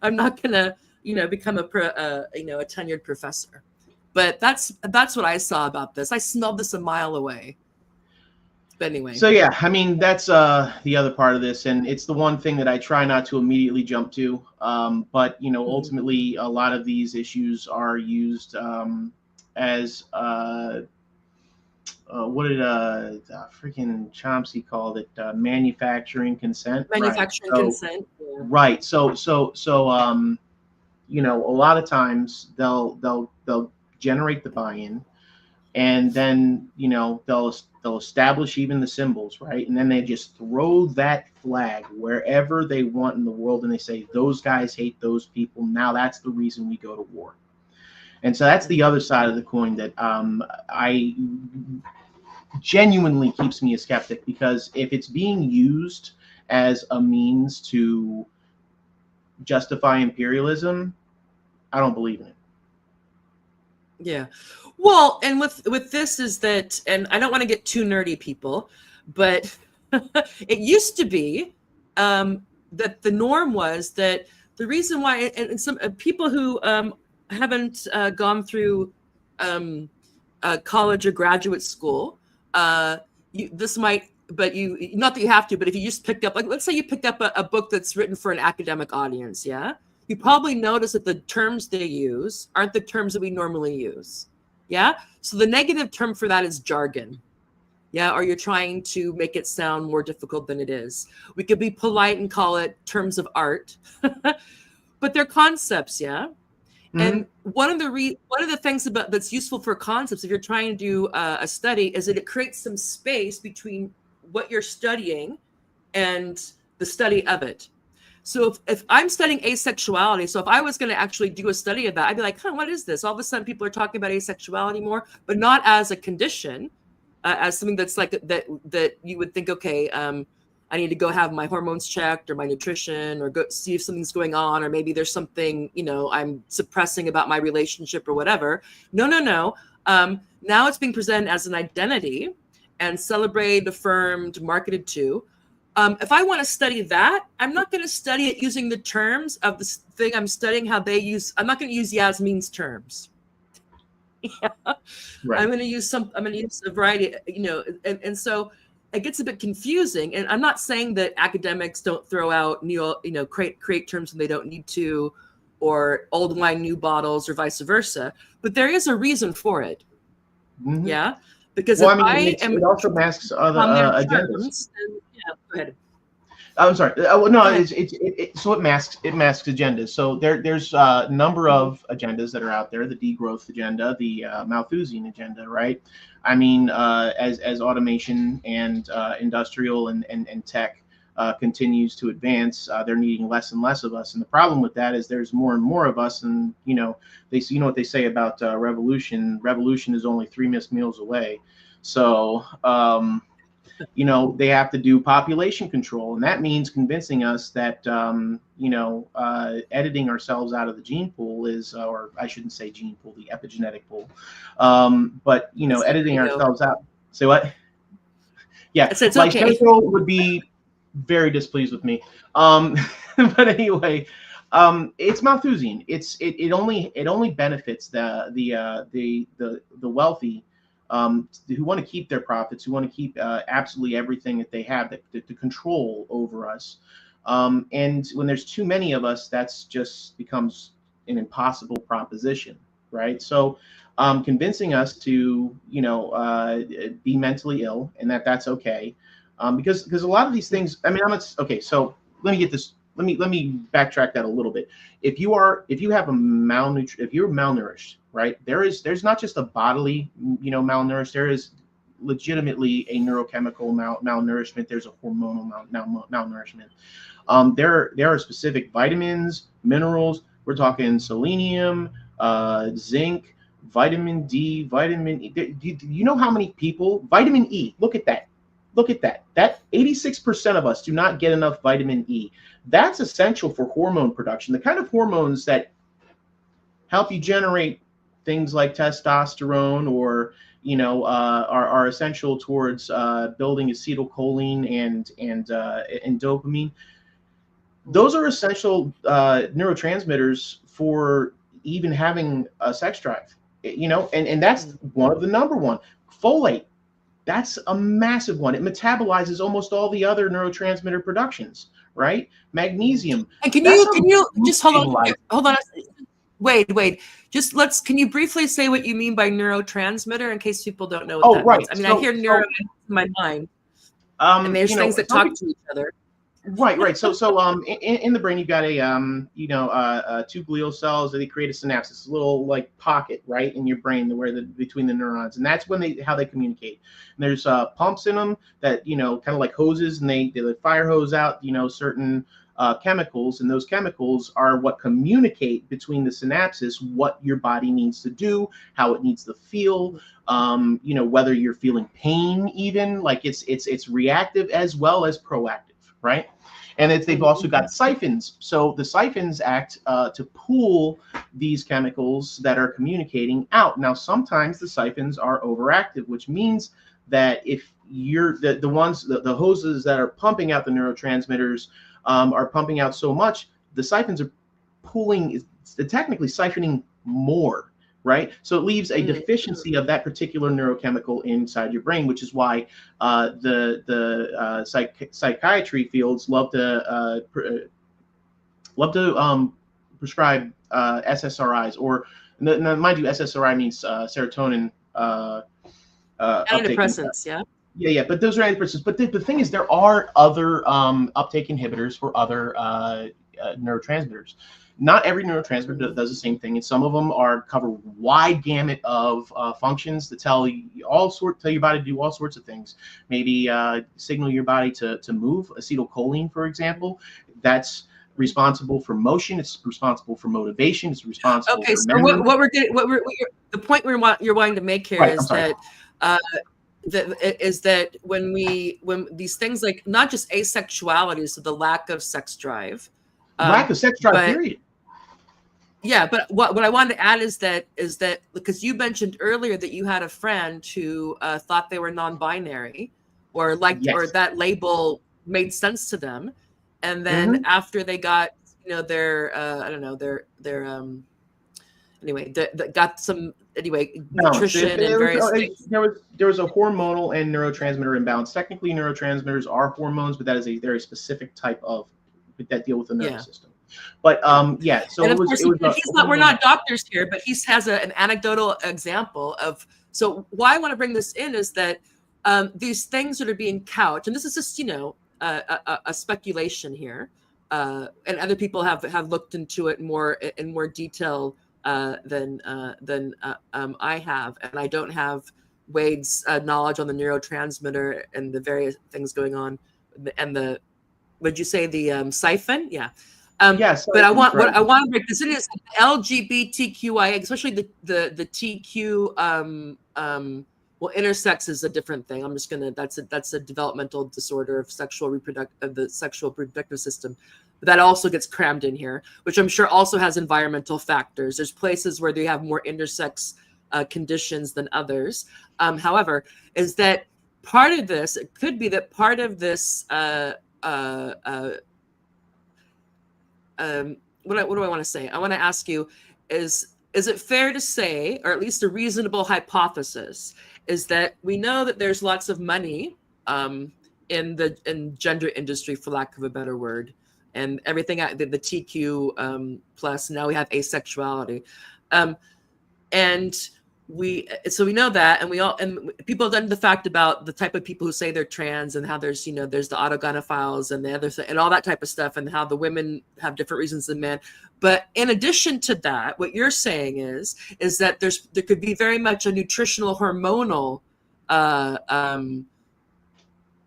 I'm not gonna, become a tenured professor. But that's what I saw about this. I smelled this a mile away. But anyway. So yeah, I mean, that's the other part of this, and it's the one thing that I try not to immediately jump to. But ultimately, a lot of these issues are used as what did freaking Chomsky called it? Manufacturing consent. Manufacturing consent. Yeah. Right. So a lot of times they'll generate the buy-in, and then they'll establish even the symbols, right? And then they just throw that flag wherever they want in the world, and they say those guys hate those people. Now that's the reason we go to war. And so that's the other side of the coin that I genuinely keeps me a skeptic, because if it's being used as a means to justify imperialism, I don't believe in it. Yeah. Well, and with this is that, and I don't want to get too nerdy, people, but it used to be that the norm was that the reason why, and some people who haven't gone through college or graduate school, this might, but not that you have to, but if you just picked up, like, let's say you picked up a book that's written for an academic audience, yeah, you probably notice that the terms they use aren't the terms that we normally use. Yeah. So the negative term for that is jargon. Yeah. Or you're trying to make it sound more difficult than it is. We could be polite and call it terms of art, but they're concepts. Yeah. Mm-hmm. And one of the things about that's useful for concepts, if you're trying to do a study, is that it creates some space between what you're studying and the study of it. So if I'm studying asexuality, so if I was going to actually do a study of that, I'd be like, what is this? All of a sudden people are talking about asexuality more, but not as a condition, as something that's like that you would think, okay, I need to go have my hormones checked or my nutrition or go see if something's going on, or maybe there's something, I'm suppressing about my relationship or whatever. No. Now it's being presented as an identity and celebrated, affirmed, marketed to. If I want to study that, I'm not going to study it using the terms of the thing I'm studying, how they use. I'm not going to use Yasmin's terms. Yeah. Right. I'm going to use a variety, and so it gets a bit confusing. And I'm not saying that academics don't throw out create terms when they don't need to, or old wine, new bottles, or vice versa. But there is a reason for it. Mm-hmm. Yeah. Because it also masks other agendas. Yeah, go ahead. I'm sorry. So it masks agendas. So there's a number of agendas that are out there: the degrowth agenda, the Malthusian agenda, right? I mean, as automation and industrial and tech continues to advance, they're needing less and less of us. And the problem with that is there's more and more of us. And what they say about revolution. Revolution is only 3 missed meals away. So they have to do population control, and that means convincing us that editing ourselves out of the gene pool is, or I shouldn't say gene pool, the epigenetic pool, but editing ourselves out. Say what? Yeah, it's like okay. Pedro would be very displeased with me. But anyway, it's Malthusian. It only benefits the wealthy, who want to keep their profits, who want to keep absolutely everything that they have, to control over us. And when there's too many of us, that's just becomes an impossible proposition, right? So convincing us to, be mentally ill, and that's okay. Because a lot of these things, I mean, okay, so let me get this. Let me backtrack that a little bit. If you're malnourished, right? There's not just a bodily, malnourished. There is legitimately a neurochemical malnourishment. There's a hormonal malnourishment. There are specific vitamins, minerals. We're talking selenium, zinc, vitamin D, vitamin E. Do you know how many people? Vitamin E. Look at that. Look at that. That 86% of us do not get enough vitamin E. That's essential for hormone production. The kind of hormones that help you generate things like testosterone, or are essential towards building acetylcholine and dopamine. Those are essential neurotransmitters for even having a sex drive. And that's one of the number one. Folate. That's a massive one. It metabolizes almost all the other neurotransmitter productions, right? Magnesium. And can you just hold on. Wait. Can you briefly say what you mean by neurotransmitter in case people don't know what that means? I mean, I hear neuro in my mind, and there's things that talk to each other. Right. So in the brain, you've got two glial cells that create a synapse, a little like pocket, right, in your brain, between the neurons, and that's how they communicate. And there's pumps in them that kind of like hoses, and they fire hose out certain chemicals, and those chemicals are what communicate between the synapses what your body needs to do, how it needs to feel, whether you're feeling pain, even like it's reactive as well as proactive. Right. And they've also got siphons. So the siphons act to pull these chemicals that are communicating out. Now, sometimes the siphons are overactive, which means that if you're the hoses that are pumping out the neurotransmitters are pumping out so much, the siphons are technically siphoning more. Right. So it leaves a deficiency of that particular neurochemical inside your brain, which is why the psychiatry fields love to prescribe SSRIs, or mind you, SSRI means serotonin. Antidepressants, yeah. Yeah. But those are antidepressants. But the thing is, there are other uptake inhibitors for other neurotransmitters. Not every neurotransmitter does the same thing, and some of them cover wide gamut of functions that tell your body to do all sorts of things. Maybe signal your body to move. Acetylcholine, for example, that's responsible for motion. It's responsible for motivation. It's responsible. Okay, for so memory. the point you're wanting to make here is that. That when these things like not just asexuality, so the lack of sex drive, lack of sex drive, period. Yeah, but what I wanted to add is that because you mentioned earlier that you had a friend who thought they were non-binary, or or that label made sense to them, and then after they got their got some nutrition and various things. There was a hormonal and neurotransmitter imbalance. Technically, neurotransmitters are hormones, but that is a very specific type of that deal with the nervous system. But so and we're not doctors here, but he has an anecdotal example of. So why I want to bring this in is that these things that are being couched, and this is just a speculation here, and other people have looked into it in more detail than I have, and I don't have Wade's knowledge on the neurotransmitter and the various things going on, and would you say the siphon? Yeah. Yes, but what I want to break this in is LGBTQIA, especially the TQ. Well, intersex is a different thing. I'm just gonna. That's a developmental disorder of the sexual reproductive system. But that also gets crammed in here, which I'm sure also has environmental factors. There's places where they have more intersex conditions than others. However, is that part of this? It could be that part of this. What do I want to say? I want to ask you, is it fair to say, or at least a reasonable hypothesis, is that we know that there's lots of money in gender industry, for lack of a better word, and everything the TQ plus. Now we have asexuality, and we know that, and people have done the fact about the type of people who say they're trans, and how there's the autogynephiles and the other and all that type of stuff, and how the women have different reasons than men. But in addition to that, what you're saying is that there could be very much a nutritional hormonal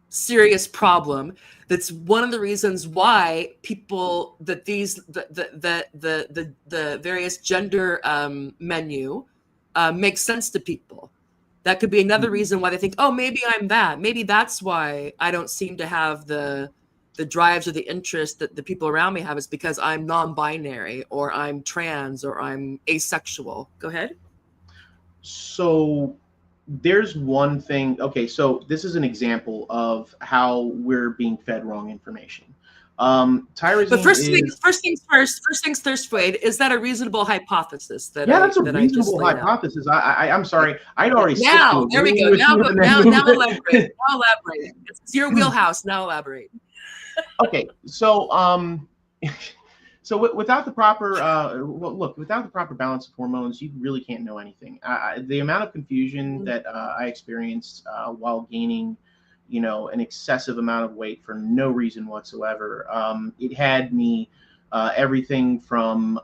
serious problem. That's one of the reasons why people the various gender menu makes sense to people. That could be another reason why they think, oh, maybe I'm that. Maybe that's why I don't seem to have the drives or the interest that the people around me have, is because I'm non-binary, or I'm trans, or I'm asexual. Go ahead. So there's one thing. Okay, so this is an example of how we're being fed wrong information. Tyrosine But first things first, Wade, is that a reasonable hypothesis? That's a reasonable hypothesis. I'm sorry, I'd already now there we go. Now elaborate. Now elaborate. It's your wheelhouse. Now elaborate. Okay, so so without the proper without the proper balance of hormones, you really can't know anything. The amount of confusion that I experienced while gaining, an excessive amount of weight for no reason whatsoever. It had me everything from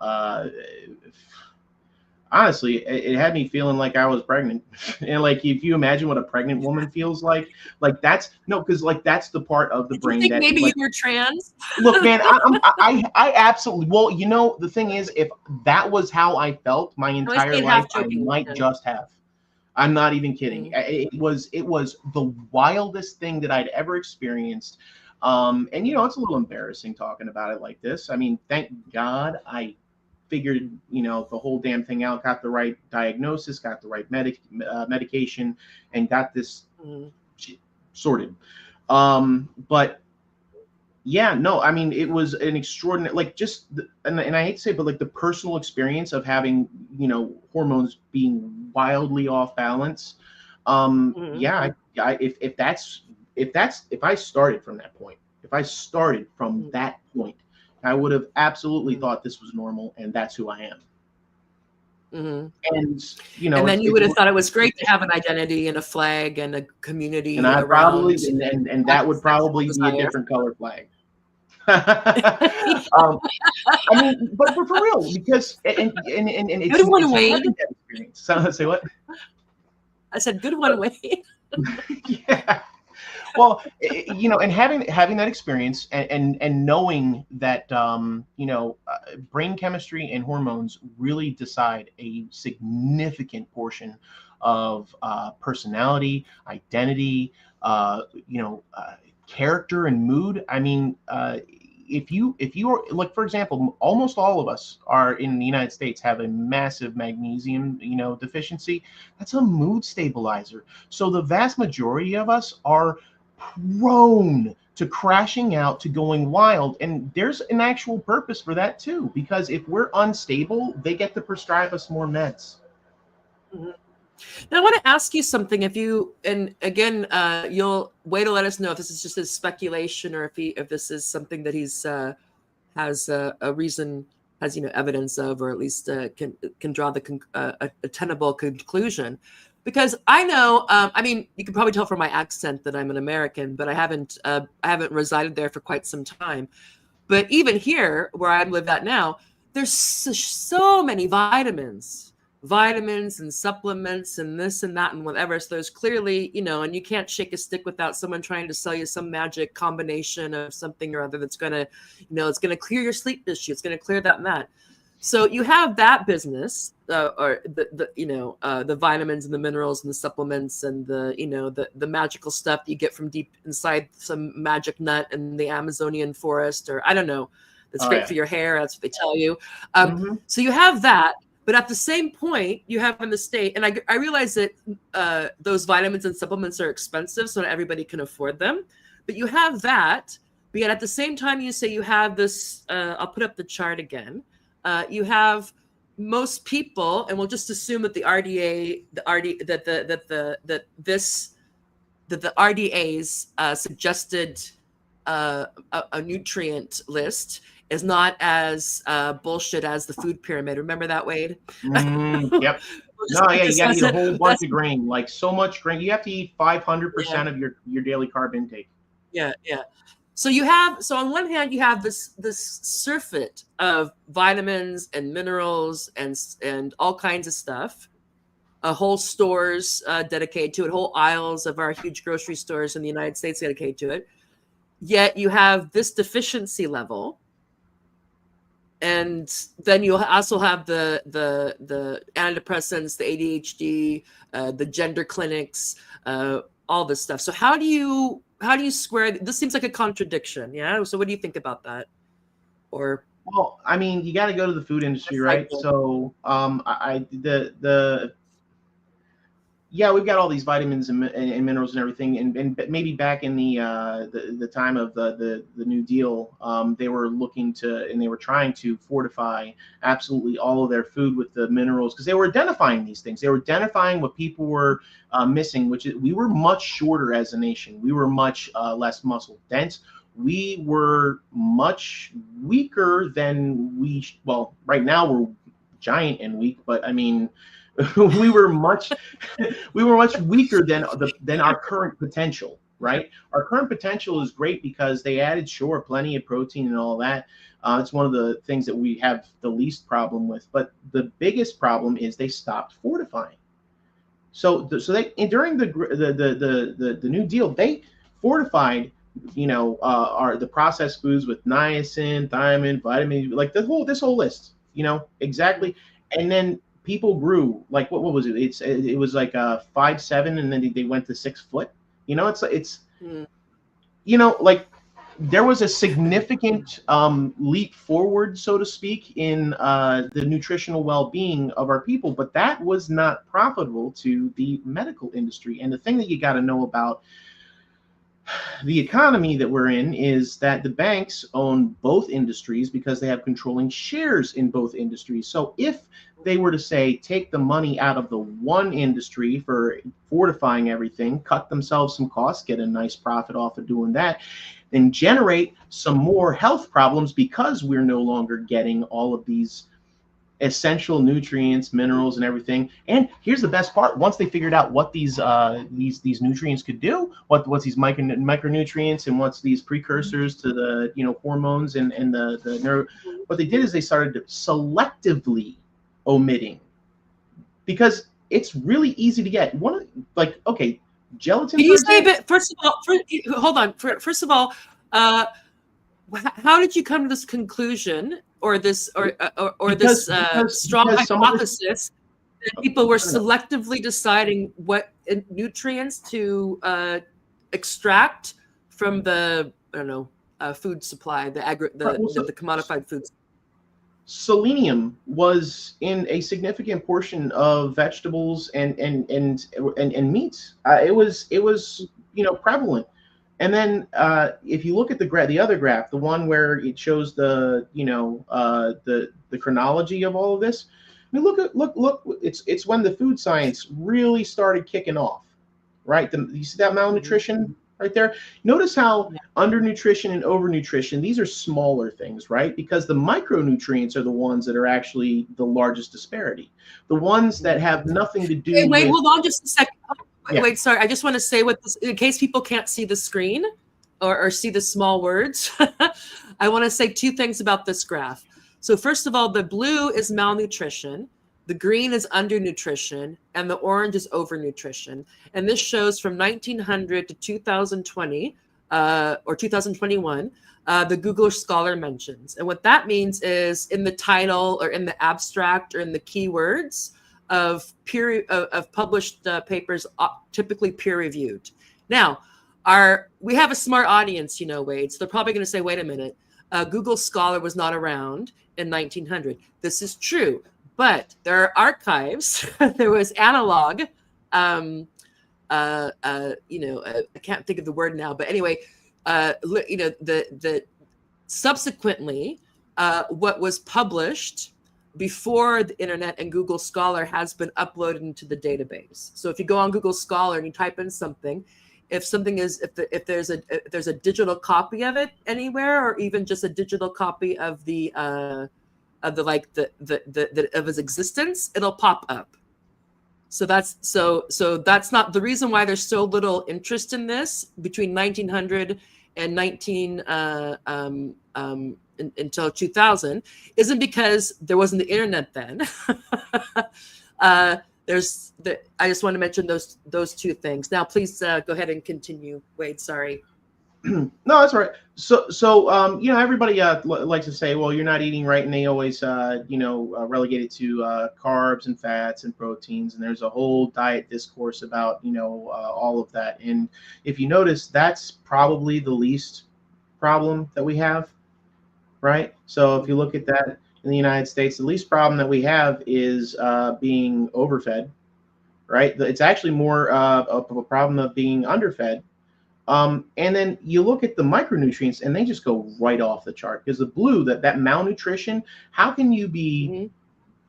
honestly, it had me feeling like I was pregnant. And like, if you imagine what a pregnant woman feels like that's that's the part of the brain that maybe you were trans. Look, man, I absolutely, well, the thing is, if that was how I felt my entire life, I might just have. I'm not even kidding. It was the wildest thing that I'd ever experienced. And it's a little embarrassing talking about it like this. I mean, thank God I figured, the whole damn thing out, got the right diagnosis, got the right medication, and got this sorted. But yeah, no, I mean, it was an extraordinary, and I hate to say it, but like the personal experience of having, hormones being wildly off balance. Yeah, if I started from that point, I would have absolutely thought this was normal, and that's who I am. And and then you would have thought it was great to have an identity and a flag and a community, and I probably and that would probably be a different color flag. I mean, but for real, because and it's good one, Wade. Say what? I said good one, Wade. Yeah. Well, and having that experience and knowing that brain chemistry and hormones really decide a significant portion of personality, identity, character, and mood. I mean, if you are, like, for example, almost all of us are in the United States have a massive magnesium deficiency. That's a mood stabilizer. So the vast majority of us are prone to crashing out, to going wild, and there's an actual purpose for that too, because if we're unstable, they get to prescribe us more meds. Now I want to ask you something. And again, you'll wait to let us know if this is just his speculation, or if this is something that he's has a reason, has evidence of, or at least can draw a tenable conclusion. Because I know, I mean, you can probably tell from my accent that I'm an American, but I haven't resided there for quite some time. But even here, where I live at now, there's so many vitamins and supplements and this and that and whatever. So there's clearly, and you can't shake a stick without someone trying to sell you some magic combination of something or other that's gonna, it's gonna clear your sleep issue. It's gonna clear that and that. So you have that business, or the vitamins and the minerals and the supplements and the magical stuff that you get from deep inside some magic nut in the Amazonian forest, or I don't know, that's great for your hair. That's what they tell you. So you have that, but at the same point, you have in the state, and I realize that those vitamins and supplements are expensive, so not everybody can afford them. But you have that, but yet at the same time, you say you have this. I'll put up the chart again. You have most people, and we'll just assume that the RDA's suggested a nutrient list is not as bullshit as the food pyramid. Remember that, Wade? Yep. No, yeah, you got to eat a whole bunch of grain, like so much grain. You have to eat 500% of your daily carb intake. Yeah. So on one hand, you have this surfeit of vitamins and minerals and all kinds of stuff, whole stores dedicated to it, whole aisles of our huge grocery stores in the United States dedicated to it. Yet you have this deficiency level and then you also have the antidepressants, the ADHD, the gender clinics, all this stuff. So how do you square this? Seems like a contradiction. Yeah. So what do you think about that? Or Well, I mean, you got to go to the food industry, right? So, yeah, we've got all these vitamins and minerals and everything, and maybe back in the time of the New Deal, they were looking to, and they were trying to fortify absolutely all of their food with the minerals, because they were identifying these things. They were identifying what people were missing, which is we were much shorter as a nation. We were much less muscle dense. We were much weaker than well, right now we're giant and weak, but I mean, we were much weaker than our current potential, right? Our current potential is great because they added, sure, plenty of protein and all that. It's one of the things that we have the least problem with, but the biggest problem is they stopped fortifying. So they during the New Deal, they fortified, the processed foods with niacin, thiamine, vitamin, like this whole list, exactly. And then people grew, like what was it? It was like 5'7", and then they went to 6 foot. It's like there was a significant leap forward, so to speak, in the nutritional well-being of our people, but that was not profitable to the medical industry. And the thing that you got to know about the economy that we're in is that the banks own both industries because they have controlling shares in both industries. So if they were to say, take the money out of the one industry for fortifying everything, cut themselves some costs, get a nice profit off of doing that, then generate some more health problems because we're no longer getting all of these essential nutrients, minerals, and everything. And here's the best part: once they figured out what these nutrients could do, what's these micronutrients and what's these precursors to the hormones and the neuro, what they did is they started selectively omitting, because it's really easy to get gelatin. Can you say a bit? First of all, hold on. First of all, how did you come to this conclusion, or this, this strong hypothesis that people were selectively deciding what nutrients to extract from the food supply, the commodified foods? Selenium was in a significant portion of vegetables and meats. It was prevalent. And then if you look at the other graph, the one where it shows the chronology of all of this, I mean, look, it's when the food science really started kicking off, right? You see that malnutrition right there? Notice how undernutrition and overnutrition, these are smaller things, right? Because the micronutrients are the ones that are actually the largest disparity. The ones that have nothing to do with... Wait, hold on just a second. Wait, sorry. I just want to say in case people can't see the screen or see the small words, I want to say 2 things about this graph. So first of all, the blue is malnutrition, the green is undernutrition, and the orange is overnutrition. And this shows from 1900 to 2020 or 2021, the Google Scholar mentions. And what that means is in the title or in the abstract or in the keywords of published papers, typically peer-reviewed. Now, we have a smart audience, Wade, so they're probably going to say, wait a minute, Google Scholar was not around in 1900. This is true, but there are archives. There was analog, I can't think of the word now, but anyway, the subsequently, what was published before the internet and Google Scholar has been uploaded into the database. So if you go on Google Scholar and you type in something, if there's a digital copy of it anywhere, or even just a digital copy of of its existence, it'll pop up. So that's not the reason why there's so little interest in this between 1900 and until 2000 isn't because there wasn't the internet then. I just want to mention those 2 things. Now, please go ahead and continue, Wade. Sorry. No, that's all right. You know, everybody likes to say, well, you're not eating right, and they always, relegate it to carbs and fats and proteins, and there's a whole diet discourse about, all of that. And if you notice, that's probably the least problem that we have, right? So if you look at that in the United States, the least problem that we have is being overfed, right? It's actually more of a problem of being underfed. And then you look at the micronutrients, and they just go right off the chart, because the blue, that malnutrition, how can you be,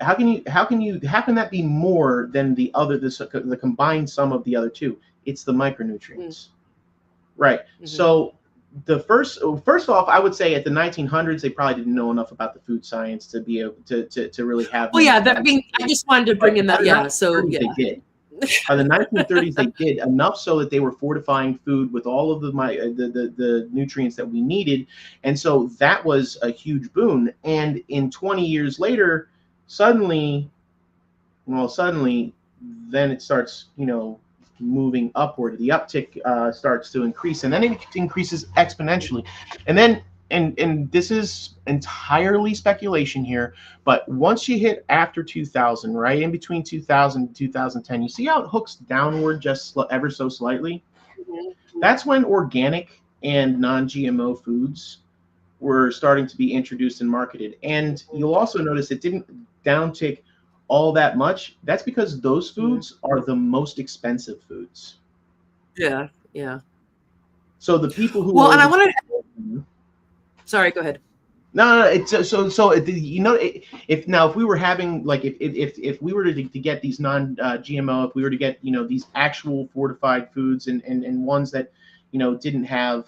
how can that be more than the combined sum of the other two? It's the micronutrients, right? So the first off, I would say at the 1900s, they probably didn't know enough about the food science to be able to really have. Well, yeah, I mean, I just wanted to bring in that. Yeah, so yeah. They did. By the 1930s, they did enough so that they were fortifying food with all of the nutrients that we needed, and so that was a huge boon. And in 20 years later, suddenly, then it starts, moving upward. The uptick starts to increase, and then it increases exponentially. And then, and this is entirely speculation here, but once you hit after 2000, right in between 2000 and 2010, you see how it hooks downward just ever so slightly? That's when organic and non-GMO foods were starting to be introduced and marketed. And you'll also notice it didn't downtick all that much. That's because those foods are the most expensive foods. Yeah, yeah. So the people who and I want to. Sorry, go ahead. No, it's if we were having, like, if we were to get these non-GMO, if we were to get these actual fortified foods and ones that didn't have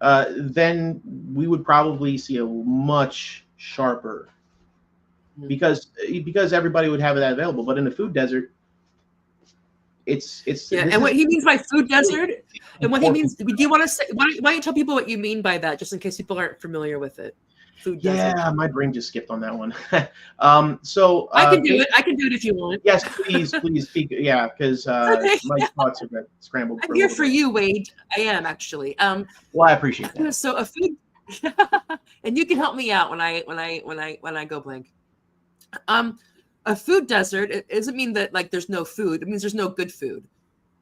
then we would probably see a much sharper, because everybody would have that available. But in a food desert, it's and what he means by food desert, and what he means, do you want to say, why don't you tell people what you mean by that, just in case people aren't familiar with it? Food desert. Yeah, my brain just skipped on that one. So I can do it. I can do it if you want. Yes, please speak. Yeah, because my thoughts are scrambled. I'm here for you, Wade. I am actually. Well, I appreciate that. So a food, and you can help me out when I go blank. A food desert, it doesn't mean that like there's no food. It means there's no good food.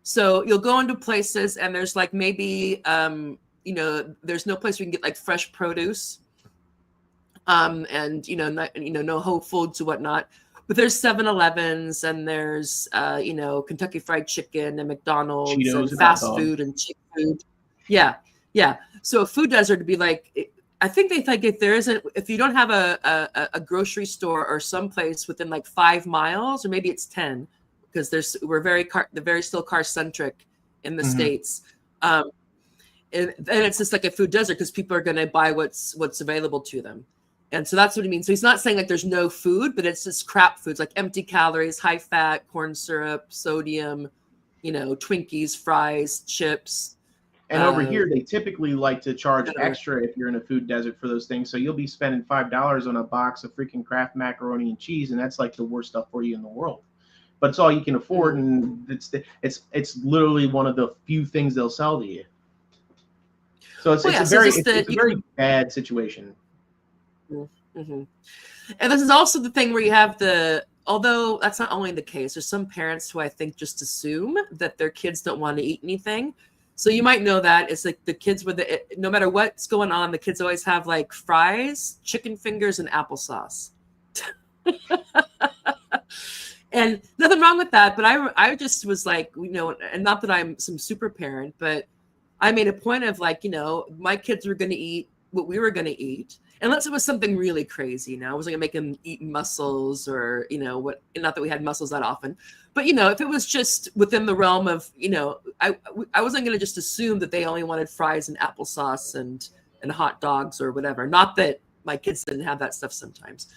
So you'll go into places and there's like maybe there's no place where you can get like fresh produce. And no Whole Foods or whatnot. But there's 7-Elevens and there's Kentucky Fried Chicken and McDonald's Cheetos and fast food and cheap food. Yeah. So a food desert would be like, I think they think if you don't have a grocery store or someplace within like 5 miles, or maybe it's 10, because we're very still car centric in the States. And then it's just like a food desert because people are going to buy what's available to them. And so that's what he means. So he's not saying like there's no food, but it's just crap foods, like empty calories, high fat, corn syrup, sodium, Twinkies, fries, chips. And over here, they typically like to charge extra if you're in a food desert for those things. So you'll be spending $5 on a box of freaking Kraft macaroni and cheese, and that's like the worst stuff for you in the world. But it's all you can afford, and it's literally one of the few things they'll sell to you. So it's a very bad situation. Mm-hmm. And this is also the thing where you have although that's not only the case, there's some parents who I think just assume that their kids don't want to eat anything. So you might know that it's like the kids no matter what's going on, the kids always have like fries, chicken fingers, and applesauce. And nothing wrong with that, but I just was like, and not that I'm some super parent, but I made a point of like, my kids were going to eat what we were going to eat. Unless it was something really crazy. I wasn't gonna make them eat mussels or, not that we had mussels that often, but if it was just within the realm of, I wasn't gonna just assume that they only wanted fries and applesauce and hot dogs or whatever. Not that my kids didn't have that stuff sometimes,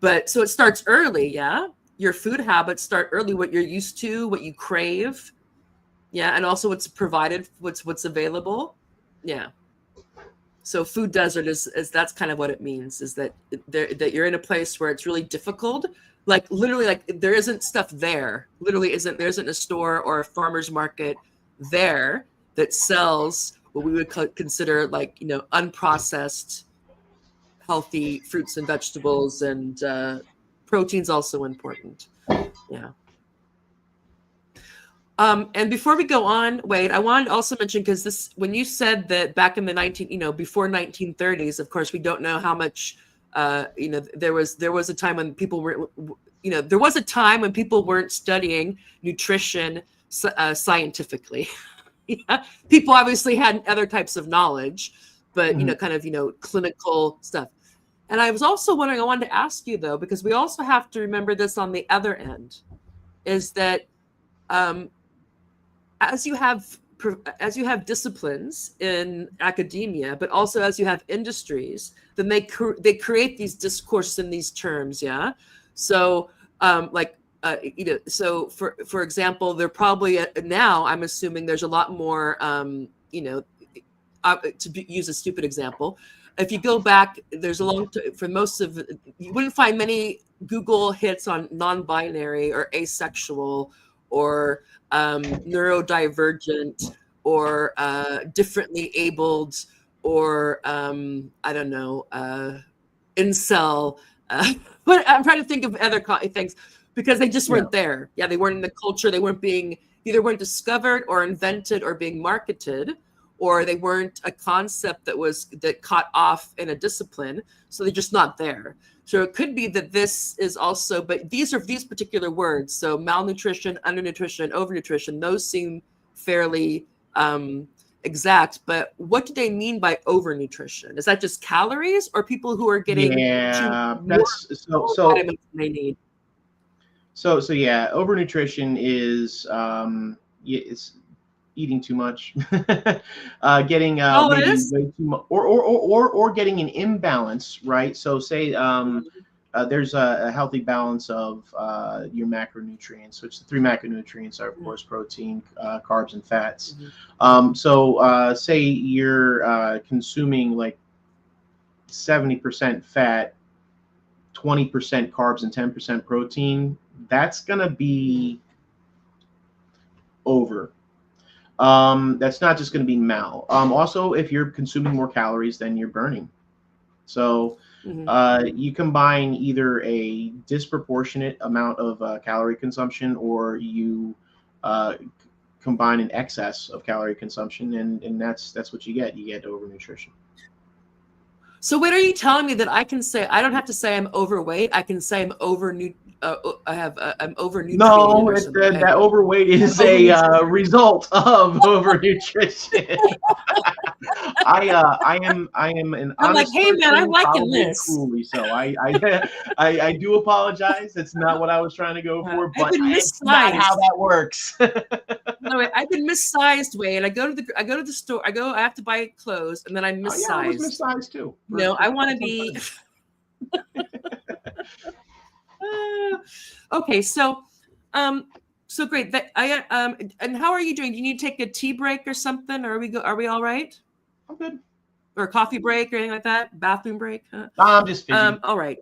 but so it starts early. Yeah. Your food habits start early, what you're used to, what you crave. Yeah. And also what's provided, what's available. Yeah. So food desert is that's kind of what it means, is that that you're in a place where it's really difficult, like literally like there isn't stuff there. Literally there isn't a store or a farmer's market there that sells what we would consider like, you know, unprocessed, healthy fruits and vegetables, and protein's also important. Yeah. And before we go on, Wade, I wanted to also mention, because this, when you said that back in the before 1930s, of course, we don't know how much, there was a time when people were, there was a time when people weren't studying nutrition scientifically. Yeah. People obviously had other types of knowledge, but, clinical stuff. And I was also wondering, I wanted to ask you though, because we also have to remember this on the other end, is that, as you have disciplines in academia, but also as you have industries, then they create these discourses in these terms. Yeah. So, so for example, there probably now, I'm assuming there's a lot more, use a stupid example. If you go back, there's for most of it, you wouldn't find many Google hits on non-binary or asexual or neurodivergent or differently abled or I don't know, incel. But I'm trying to think of other things because they just weren't there. Yeah, they weren't in the culture. They weren't either weren't discovered or invented or being marketed, or they weren't a concept that caught off in a discipline. So they're just not there. So it could be that this is also, but these particular words. So malnutrition, undernutrition, overnutrition, those seem fairly exact. But what do they mean by overnutrition? Is that just calories, or people who are getting that's so vitamins they need? So yeah, overnutrition is it's eating too much, getting maybe way too much, or getting an imbalance, right? So say there's a healthy balance of your macronutrients, which the three macronutrients are, of course, protein, carbs, and fats. So say you're consuming like 70% fat, 20% carbs, and 10% protein. That's gonna be over. That's not just going to be mal. Also, if you're consuming more calories than you're burning. So you combine either a disproportionate amount of calorie consumption, or you combine an excess of calorie consumption, and that's what you get. You get overnutrition. So what are you telling me that I can say? I don't have to say I'm overweight. I can say I'm overnutrition. I'm overnutrition. No, that overweight is a result of overnutrition. I am an I'm like, honest hey man, I'm liking probably this. Cruelly so. I do apologize. That's not what I was trying to go for, but it's not how that works. No, I've been missized, Wade. I go to the store. I have to buy clothes, and then I'm missized. I was missized too. No, I want to be. Okay, so great. And how are you doing? Do you need to take a tea break or something? Or are we all right? I'm good. Or a coffee break or anything like that? Bathroom break? I'm just busy. All right.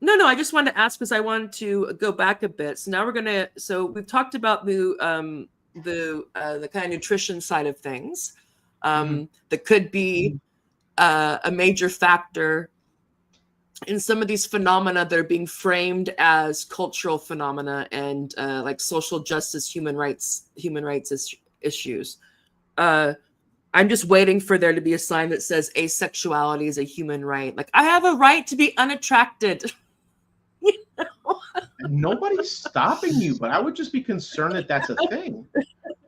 No, I just wanted to ask because I wanted to go back a bit. So now we've talked about the kind of nutrition side of things that could be a major factor in some of these phenomena that are being framed as cultural phenomena and like social justice, human rights issues. I'm just waiting for there to be a sign that says asexuality is a human right. Like I have a right to be unattracted. Nobody's stopping you, but I would just be concerned that that's a thing.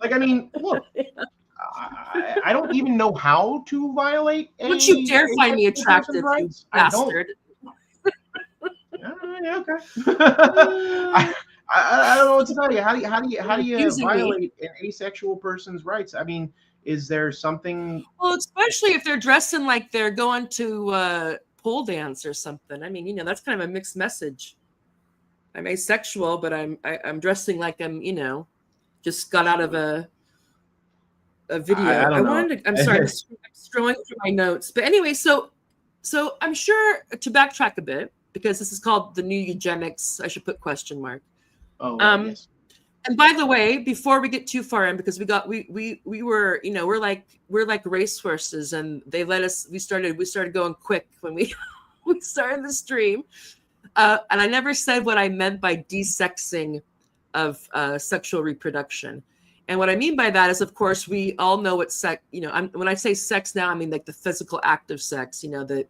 Like, I mean, look, I don't even know how to violate. Would you dare find me attractive, you bastard? Okay. I don't know what to tell you. How do you violate an asexual person's rights? I mean, is there something? Well, especially if they're dressing like they're going to pole dance or something. I mean, that's kind of a mixed message. I'm asexual, but I'm dressing like I'm, just got out of a video. I'm sorry, I'm scrolling through my notes. But anyway, so I'm sure, to backtrack a bit, because this is called the new eugenics, I should put question mark. Oh, yes. And by the way, before we get too far in, because we were, you know, we're like racehorses, and they let us. We started going quick when we we started the stream, and I never said what I meant by desexing of sexual reproduction. And what I mean by that is, of course, we all know what sex. You know, when I say sex now, I mean like the physical act of sex. You know, that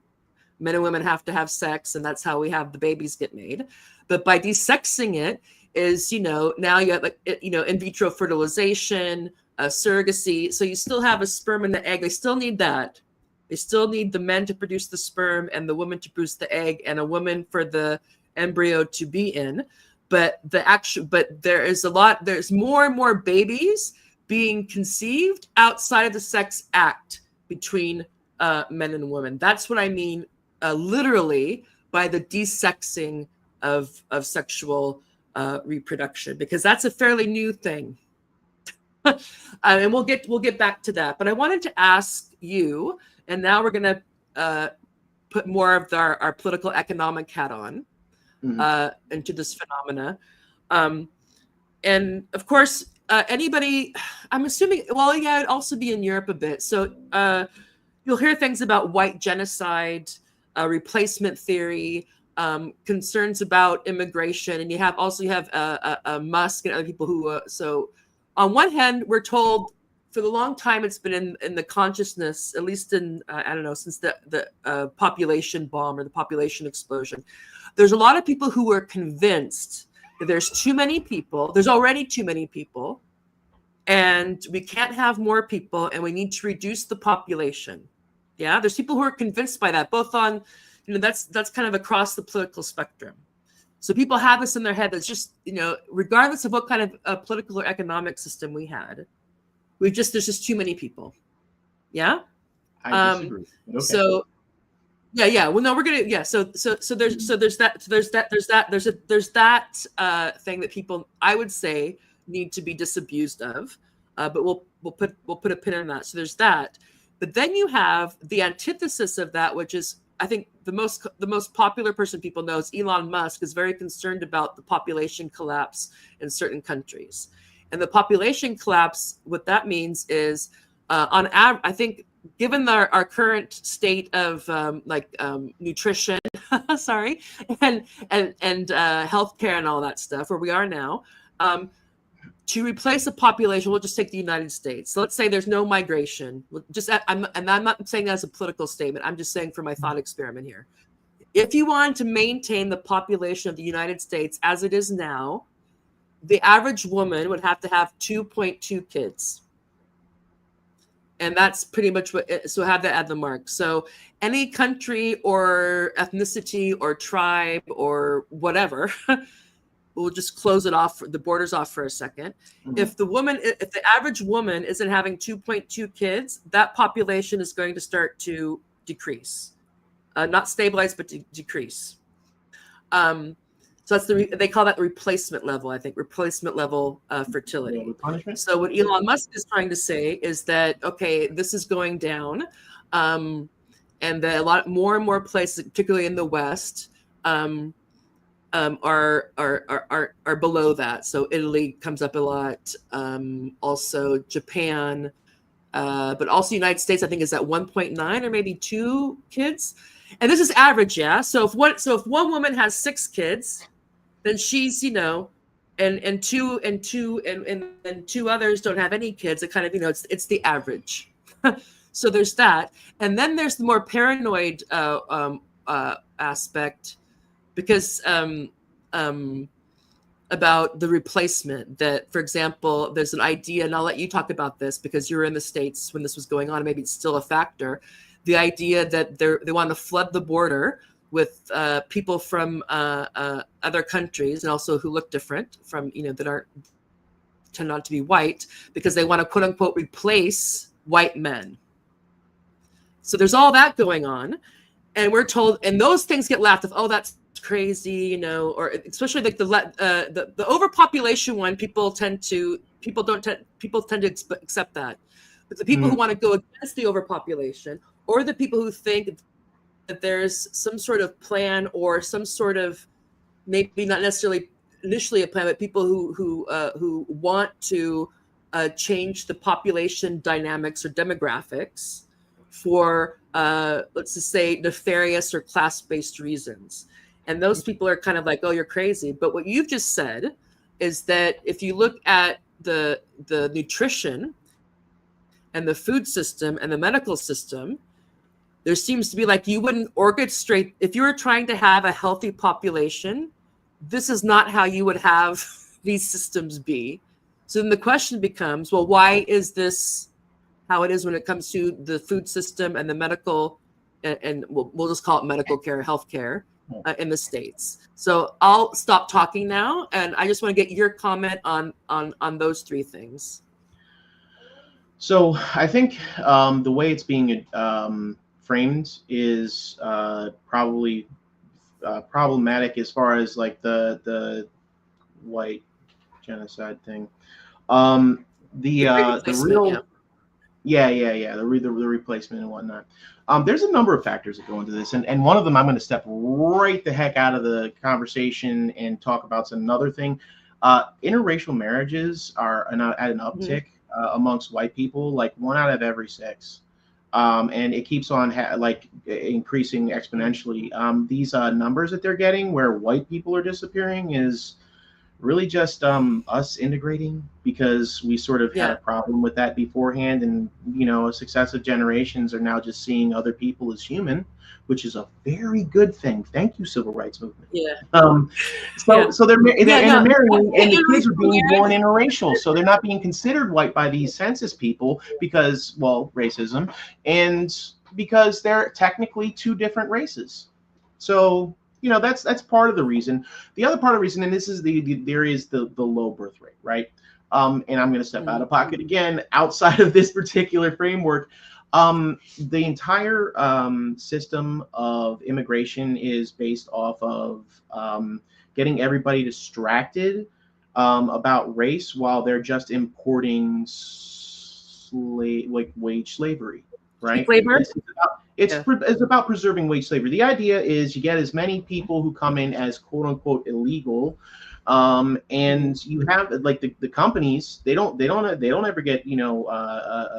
men and women have to have sex, and that's how we have the babies get made. But by desexing it is, you know, now you have like, you know, in vitro fertilization, surrogacy. So you still have a sperm and the egg. They still need that. They still need the men to produce the sperm and the woman to produce the egg, and a woman for the embryo to be in. But there's more and more babies being conceived outside of the sex act between men and women. That's what I mean literally by the desexing of sexual reproduction, because that's a fairly new thing. And we'll get back to that. But I wanted to ask you, and now we're going to put more of our political economic hat on into this phenomena. And of course, anybody, I'm assuming, well, yeah, it'd also be in Europe a bit. So you'll hear things about white genocide, replacement theory, concerns about immigration, and you have Musk and other people who. So, on one hand, we're told for the long time it's been in the consciousness, at least in I don't know, since the population bomb or the population explosion. There's a lot of people who are convinced that there's too many people. There's already too many people, and we can't have more people, and we need to reduce the population. Yeah, there's people who are convinced by that, both on, you know, that's kind of across the political spectrum. So people have this in their head that's just, you know, regardless of what kind of political or economic system we had, there's just too many people. Yeah. I disagree. Okay. So yeah. Well, no, we're gonna So there's that thing that people, I would say, need to be disabused of. But we'll put a pin in that. So there's that. But then you have the antithesis of that, which is, I think the most popular person people know is Elon Musk, is very concerned about the population collapse in certain countries. And the population collapse, what that means is, on average, I think, given our current state of nutrition, sorry, and healthcare and all that stuff, where we are now, to replace a population, we'll just take the United States. So let's say there's no migration. I'm not saying that as a political statement. I'm just saying for my thought experiment here. If you want to maintain the population of the United States as it is now, the average woman would have to have 2.2 kids. And that's pretty much so have that at the mark. So any country or ethnicity or tribe or whatever, we'll just close it off, the borders off for a second. Mm-hmm. If the average woman isn't having 2.2 kids, that population is going to start to decrease, not stabilize, but decrease. So that's they call that the replacement level, I think, replacement level fertility. So what Elon Musk is trying to say is that, okay, this is going down, and that more and more places, particularly in the West, are below that. So Italy comes up a lot, also Japan, but also United States, I think, is at 1.9 or maybe 2 kids. And this is average, yeah. So if one woman has 6 kids, then she's, you know, and two others don't have any kids. It kind of, you know, it's the average. So there's that, and then there's the more paranoid aspect, because about the replacement. That, for example, there's an idea, and I'll let you talk about this because you were in the States when this was going on. Maybe it's still a factor. The idea that they want to flood the border with people from other countries, and also who look different from, you know, that tend not to be white, because they want to quote unquote replace white men. So there's all that going on, and we're told, and those things get laughed at. Oh, that's crazy, you know, or especially like the overpopulation one. People tend to accept that, but the people who want to go against the overpopulation, or the people who think that there's some sort of plan or some sort of, maybe not necessarily initially a plan, but people who want to change the population dynamics or demographics for let's just say nefarious or class-based reasons. And those people are kind of like, oh, you're crazy. But what you've just said is that if you look at the nutrition and the food system and the medical system, there seems to be like you wouldn't orchestrate, if you were trying to have a healthy population, this is not how you would have these systems be. So then the question becomes, well, why is this how it is when it comes to the food system and the medical, and we'll just call it medical care, healthcare in the States? So I'll stop talking now, and I just want to get your comment on those three things. So I think the way it's being framed is probably problematic as far as like the white genocide thing. The real, the replacement and whatnot. There's a number of factors that go into this, and one of them I'm going to step right the heck out of the conversation and talk about another thing. Interracial marriages are at an uptick amongst white people, like 1 out of every 6. And it keeps on increasing exponentially. These numbers that they're getting where white people are disappearing is really just us integrating, because we sort of had a problem with that beforehand, and successive generations are now just seeing other people as human, which is a very good thing. Thank you, civil rights movement. So they're marrying, and the kids are being born interracial, so they're not being considered white by these census people because, well, racism, and because they're technically 2 different races. So that's part of the reason. The other part of the reason, and this is there is the low birth rate, right? And I'm going to step out of pocket again outside of this particular framework. The entire system of immigration is based off of getting everybody distracted about race while they're just importing wage slavery, right? Labor. It's about preserving wage slavery. The idea is you get as many people who come in as quote unquote illegal, and you have like the companies, they don't ever get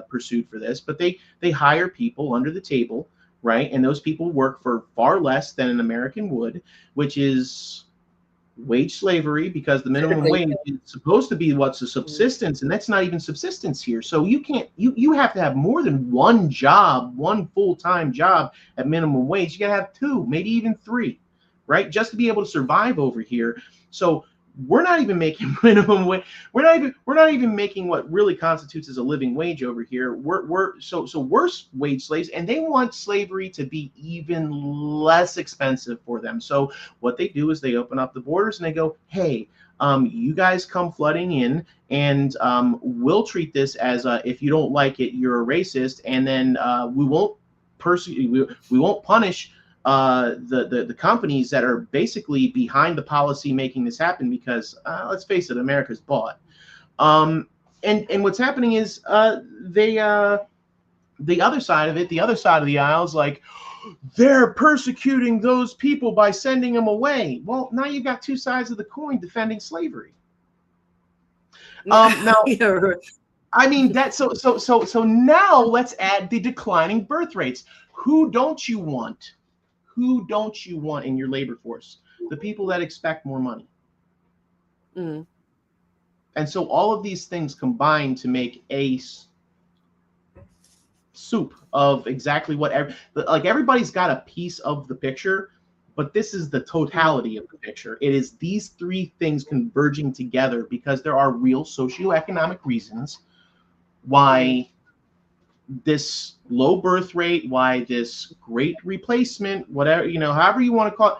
pursued for this, but they hire people under the table, right? And those people work for far less than an American would, which is wage slavery, because the minimum wage is supposed to be what's a subsistence, and that's not even subsistence here. So you have to have more than one job, one full-time job at minimum wage. You gotta have 2, maybe even 3, right, just to be able to survive over here. So we're not even making minimum wage. We're not even making what really constitutes as a living wage over here. We're worse wage slaves, and they want slavery to be even less expensive for them. So what they do is they open up the borders and they go, hey, you guys come flooding in, and we'll treat this as if you don't like it, you're a racist, and then we won't we won't punish the companies that are basically behind the policy making this happen, because let's face it, America's bought. And what's happening is the other side of it, the other side of the aisle is like, they're persecuting those people by sending them away. Well, now you've got 2 sides of the coin defending slavery. Now, I mean, so now let's add the declining birth rates. Who don't you want? Who don't you want in your labor force? The people that expect more money. And so all of these things combine to make a soup of exactly what everybody's got a piece of the picture, but this is the totality of the picture. It is these 3 things converging together, because there are real socioeconomic reasons why this low birth rate, why this great replacement, whatever, however you want to call it,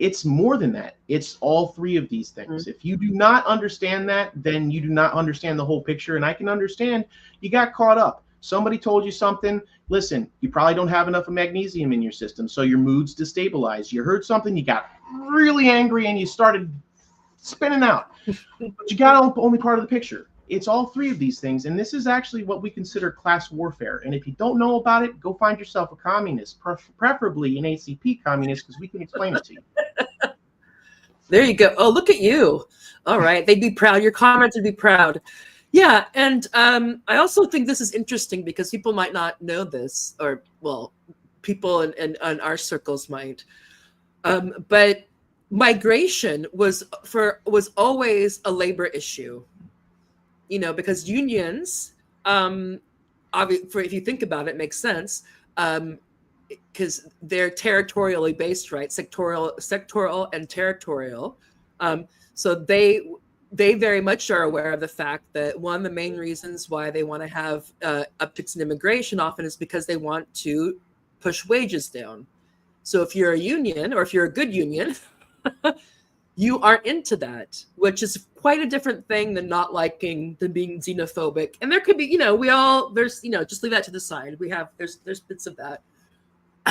it's more than that. It's all 3 of these things. If you do not understand that, then you do not understand the whole picture. And I can understand you got caught up. Somebody told you something. Listen, you probably don't have enough of magnesium in your system, so your mood's destabilized. You heard something, you got really angry, and you started spinning out. But you got only part of the picture. It's all 3 of these things, and this is actually what we consider class warfare. And if you don't know about it, go find yourself a communist, preferably an ACP communist, because we can explain it to you. There you go. Oh, look at you. All right. They'd be proud. Your comments would be proud. Yeah. And I also think this is interesting because people might not know this, or, well, people in our circles might. But migration was always a labor issue, you know, because unions, if you think about it, makes sense. Because they're territorially based, right? Sectoral and territorial. So they very much are aware of the fact that one of the main reasons why they want to have upticks in immigration often is because they want to push wages down. So if you're a union, or if you're a good union, you aren't into that, which is quite a different thing than not liking, than being xenophobic. And there could be, you know, there's, you know, just leave that to the side. There's bits of that.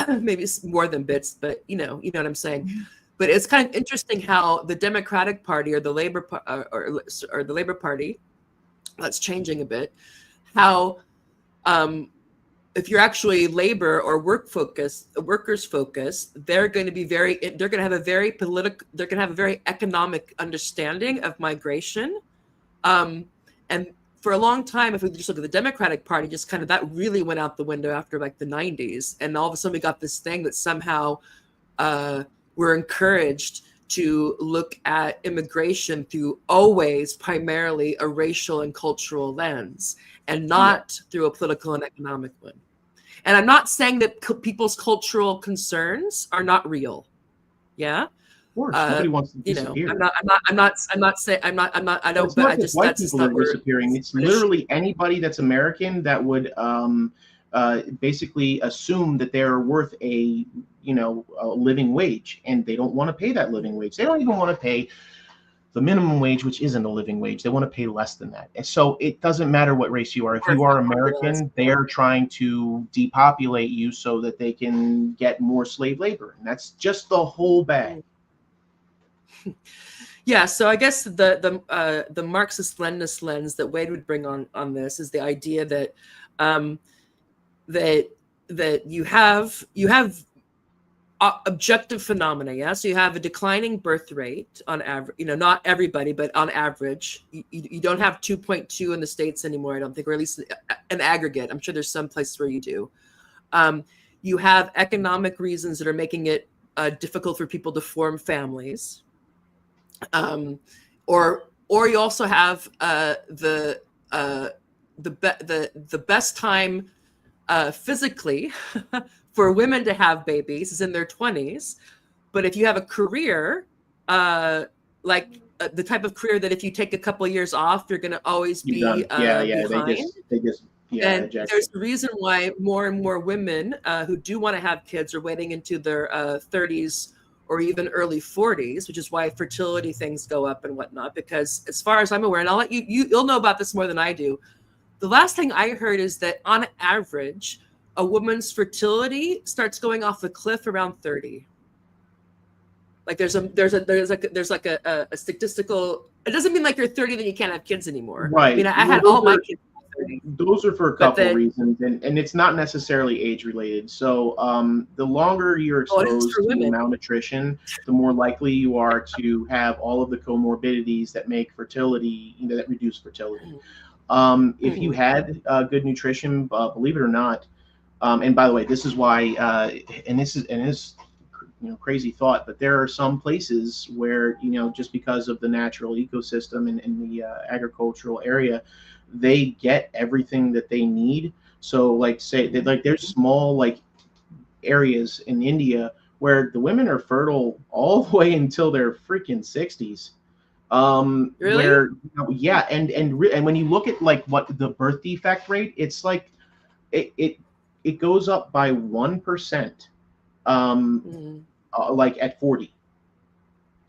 Maybe it's more than bits, but you know what I'm saying. But it's kind of interesting how the Democratic Party or the Labor or the Labor Party, that's changing a bit. How if you're actually labor or workers focused, they're going to have a very political, they're going to have a very economic understanding of migration, and for a long time, if we just look at the Democratic Party, just kind of that really went out the window after like the 90s. And all of a sudden we got this thing that somehow we're encouraged to look at immigration through always primarily a racial and cultural lens, and not through a political and economic one. And I'm not saying that people's cultural concerns are not real. Yeah. Of course, nobody wants to disappear. You know, I'm not saying, I don't, It's but not I just just, white that's just people not that are disappearing. It's literally anybody that's American that would basically assume that they're worth a living wage, and they don't want to pay that living wage. They don't even want to pay the minimum wage, which isn't a living wage. They want to pay less than that. And so it doesn't matter what race you are. If you are American, they are trying to depopulate you so that they can get more slave labor. And that's just the whole bag. Yeah, so I guess the Marxist-Leninist lens that Wade would bring on this is the idea that that you have objective phenomena. Yeah, so you have a declining birth rate on average. You know, not everybody, but on average, you don't have 2.2 in the States anymore, I don't think, or at least an aggregate. I'm sure there's some places where you do. You have economic reasons that are making it difficult for people to form families. Or you also have the best time physically for women to have babies is in their 20s. But if you have a career like the type of career that if you take a couple of years off, you're going to always be behind. And there's a reason why more and more women who do want to have kids are waiting into their 30s or even early 40s, which is why fertility things go up and whatnot. Because as far as I'm aware, and I'll let you'll know about this more than I do. The last thing I heard is that on average, a woman's fertility starts going off the cliff around 30. Like there's like a statistical. It doesn't mean like you're 30 then you can't have kids anymore. Right. I mean, I had all my kids. Those are for a couple reasons, and it's not necessarily age related. So the longer you're exposed to malnutrition, the more likely you are to have all of the comorbidities that make fertility, that reduce fertility. If you had good nutrition, believe it or not, and by the way, this is why, and this is crazy thought, but there are some places where just because of the natural ecosystem in the agricultural area, they get everything that they need. So like there's small areas in India where the women are fertile all the way until their freaking 60s. Really? Where and when you look at what the birth defect rate, it's like it goes up by 1% at 40.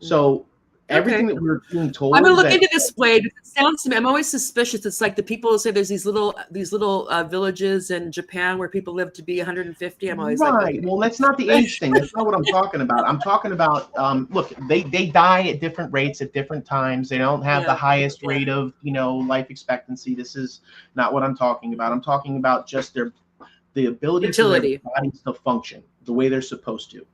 So everything that we're being told. I'm gonna look into this, Wade. It sounds to me, I'm always suspicious. It's like the people who say there's these little villages in Japan where people live to be 150. I'm always like, okay. Well, that's not the age thing. That's not what I'm talking about. I'm talking about look, they die at different rates at different times. They don't have the highest rate of life expectancy. This is not what I'm talking about. I'm talking about just the ability for their bodies to function the way they're supposed to.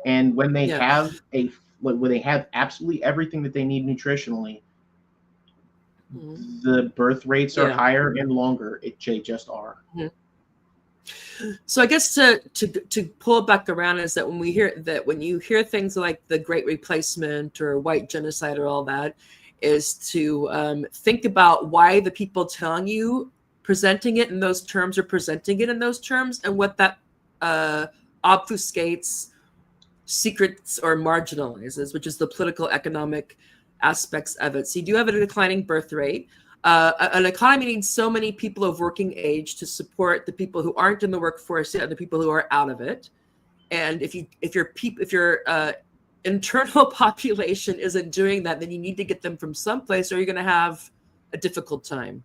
And when they have a where they have absolutely everything that they need nutritionally, the birth rates are higher and longer. They just are. So I guess to pull it back around is that when you hear things like the Great Replacement or white genocide or all that, is to think about why the people telling you presenting it in those terms are presenting it in those terms, and what that obfuscates, secrets, or marginalizes, which is the political economic aspects of it. So you do have a declining birth rate. An economy needs so many people of working age to support the people who aren't in the workforce yet, and the people who are out of it. And if your internal population isn't doing that, then you need to get them from someplace, or you're going to have a difficult time.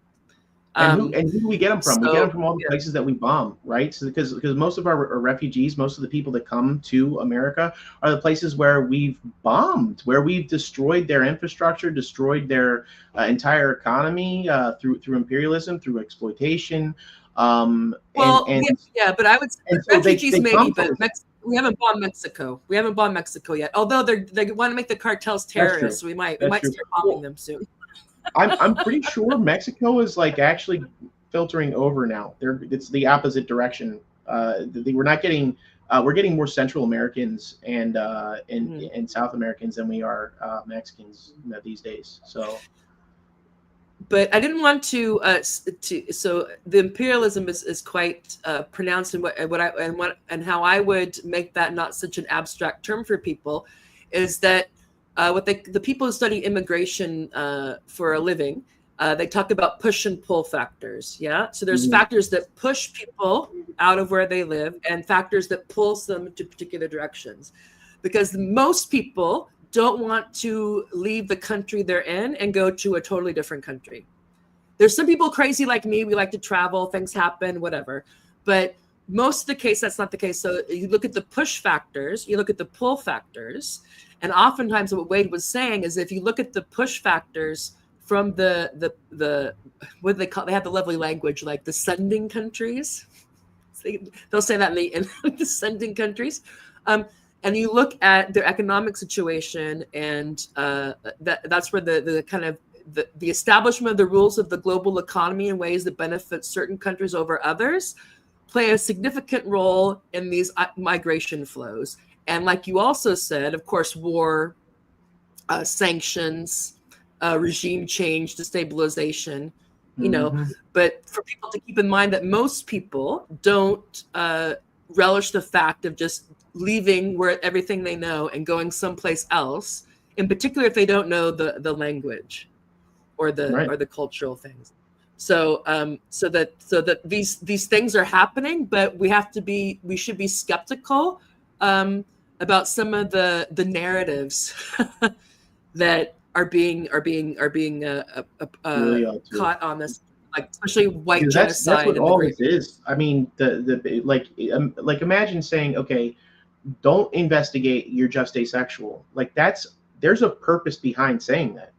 And who do we get them from? We get them from all the places that we bomb, right? So because most of our refugees, most of the people that come to America are the places where we've bombed, where we've destroyed their infrastructure, destroyed their entire economy through imperialism, through exploitation. But I would say so refugees maybe, but we haven't bombed Mexico. We haven't bombed Mexico yet. Although they want to make the cartels terrorists, so we might start bombing them soon. I'm pretty sure Mexico is like actually filtering over now. It's the opposite direction. We're not getting we're getting more Central Americans and South Americans than we are Mexicans these days. So, but I didn't want to. So the imperialism is quite pronounced in what how I would make that not such an abstract term for people is that. The people who study immigration for a living, they talk about push and pull factors. Yeah. So there's factors that push people out of where they live and factors that pulls them to particular directions, because most people don't want to leave the country they're in and go to a totally different country. There's some people crazy like me. We like to travel, things happen, whatever. But most of the case, that's not the case. So you look at the push factors, you look at the pull factors. And oftentimes what Wade was saying is if you look at the push factors from the what do they call, they have the lovely language like the sending countries. They'll say that in the sending countries. And you look at their economic situation, and that's where the kind of the establishment of the rules of the global economy in ways that benefit certain countries over others play a significant role in these migration flows. And like you also said, of course, war, sanctions, regime change, destabilization, but for people to keep in mind that most people don't relish the fact of just leaving everything they know and going someplace else, in particular if they don't know the language or the cultural things. So that these things are happening, but we should be skeptical about some of the narratives that are being caught on this, like especially white genocide. That's what all this is. I mean, like imagine saying, okay, don't investigate, you're just asexual. Like there's a purpose behind saying that.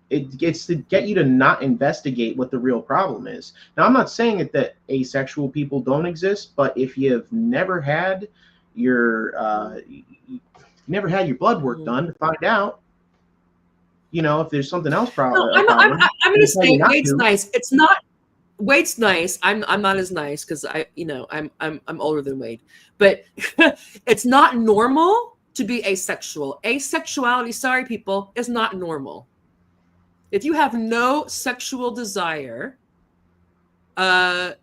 It's to get you to not investigate what the real problem is. Now, I'm not saying that asexual people don't exist, but if you've never had your blood work done to find out, if there's something else problem. No, I'm going to say Wade's nice. It's not Wade's nice. I'm not as nice because I'm older than Wade, but it's not normal to be asexual. Asexuality, sorry people, is not normal. If you have no sexual desire, now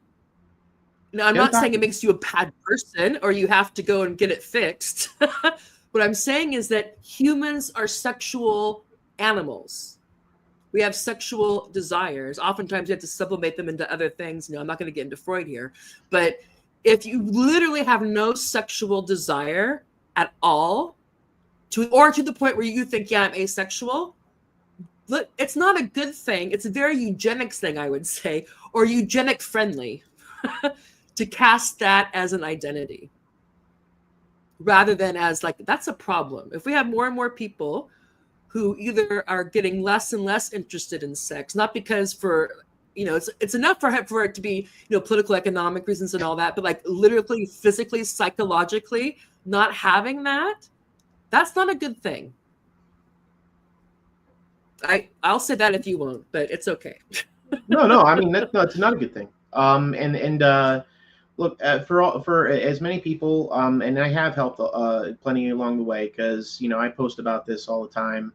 I'm not saying it makes you a bad person or you have to go and get it fixed. What I'm saying is that humans are sexual animals. We have sexual desires. Oftentimes you have to sublimate them into other things. I'm not going to get into Freud here, but if you literally have no sexual desire at all, to the point where you think, yeah, I'm asexual, look, it's not a good thing. It's a very eugenics thing, I would say, or eugenic friendly to cast that as an identity rather than as like, that's a problem. If we have more and more people who either are getting less and less interested in sex, not because it's enough for it to be, political, economic reasons and all that, but like literally, physically, psychologically, not having that, that's not a good thing. I'll say that if you won't, but it's okay. No. I mean, no, it's not a good thing. Look, for as many people, and I have helped plenty along the way, because I post about this all the time,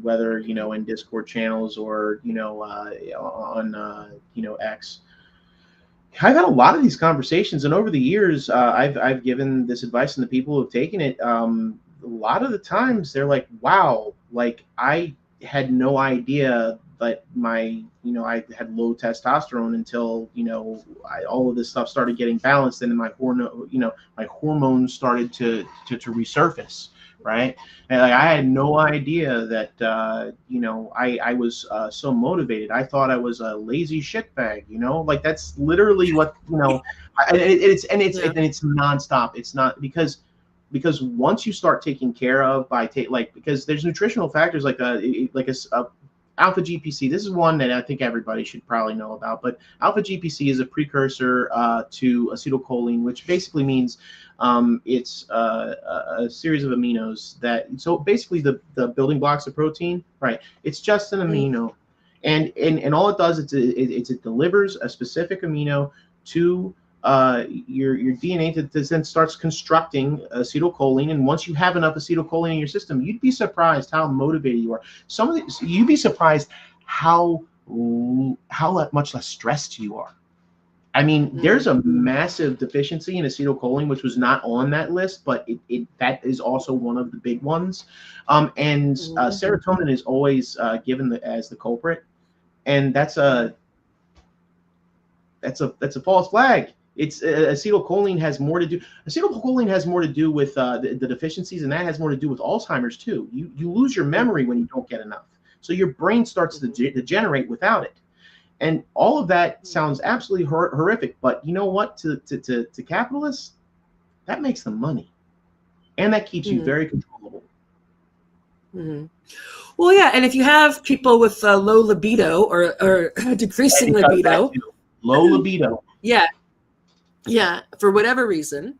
whether in Discord channels or on X. I've had a lot of these conversations, and over the years, I've given this advice, and the people who've taken it, a lot of the times they're like, "Wow, like I had no idea that I had low testosterone until all of this stuff started getting balanced, and then my hormones started to resurface." Right. And like, I had no idea that, I was so motivated. I thought I was a lazy shitbag, like that's literally what, it's nonstop. It's not because once you start taking care of because there's nutritional factors like a alpha GPC. This is one that I think everybody should probably know about, but alpha GPC is a precursor to acetylcholine, which basically means it's a series of aminos so basically the building blocks of protein, right? It's just an amino, and all it does is it delivers a specific amino to your DNA that then starts constructing acetylcholine. And once you have enough acetylcholine in your system, you'd be surprised how motivated you are. You'd be surprised how much less stressed you are. I mean, there's a massive deficiency in acetylcholine, which was not on that list, but that is also one of the big ones. Serotonin is always given as the culprit, and that's a false flag. It's acetylcholine has more to do. Acetylcholine has more to do with the deficiencies, and that has more to do with Alzheimer's too. You lose your memory when you don't get enough, so your brain starts to degenerate without it. And all of that sounds absolutely horrific, but you know what? To capitalists, that makes them money, and that keeps you very controllable. Well, yeah, and if you have people with low libido or decreasing libido, low libido, yeah, for whatever reason,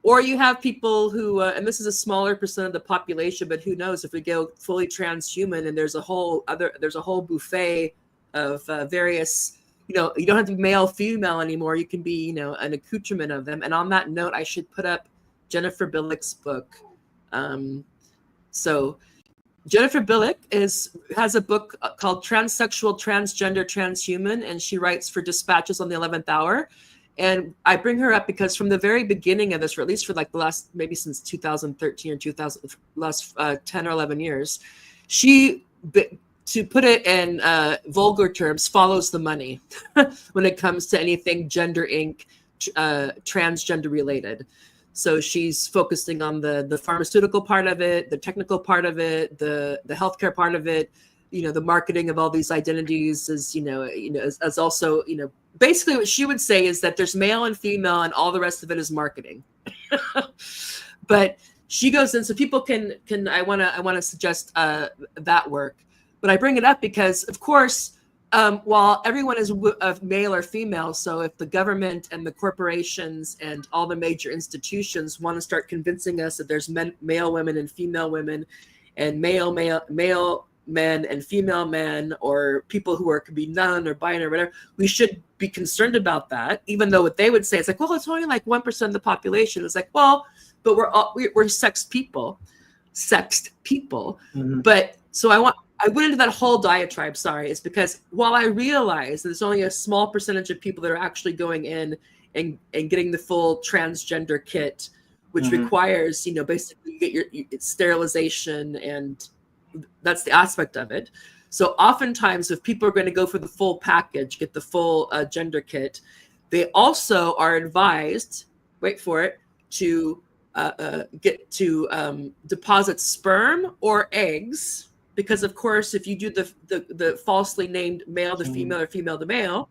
or you have people who, and this is a smaller percent of the population, but who knows if we go fully transhuman and there's a whole buffet of various, you don't have to be male, female anymore. You can be, an accoutrement of them. And on that note, I should put up Jennifer Billick's book. So Jennifer Billick has a book called Transsexual, Transgender, Transhuman, and she writes for Dispatches on the 11th Hour. And I bring her up because from the very beginning of this, or at least for like the last, maybe since 2013 or last 10 or 11 years, she, to put it in vulgar terms, follows the money when it comes to anything gender inc, transgender related. So she's focusing on the pharmaceutical part of it, the technical part of it, the healthcare part of it, the marketing of all these identities as also, basically what she would say is that there's male and female and all the rest of it is marketing. But she goes in, so people can I want to suggest that work. But I bring it up because, of course, while everyone is male or female, so if the government and the corporations and all the major institutions want to start convincing us that there's male women and female women, and male men and female men, or people who could be none or binary or whatever, we should be concerned about that. Even though what they would say is like, well, it's only like 1% of the population. It's like, well, but we're sexed people. But so I went into that whole diatribe, is because while I realize that there's only a small percentage of people that are actually going in and getting the full transgender kit, which requires, basically you get your sterilization, and that's the aspect of it. So oftentimes if people are going to go for the full package, get the full gender kit, they also are advised, wait for it, to deposit sperm or eggs. Because of course, if you do the falsely named male to female or female to male,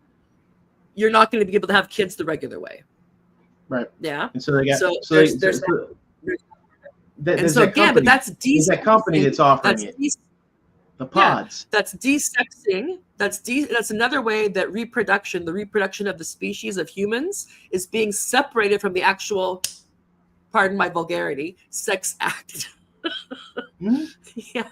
you're not going to be able to have kids the regular way. Right. Yeah. And so they got but that's that company that's offering it. The pods. Yeah, that's desexing. That's another way that the reproduction of the species of humans is being separated from the actual, pardon my vulgarity, sex act. Yeah.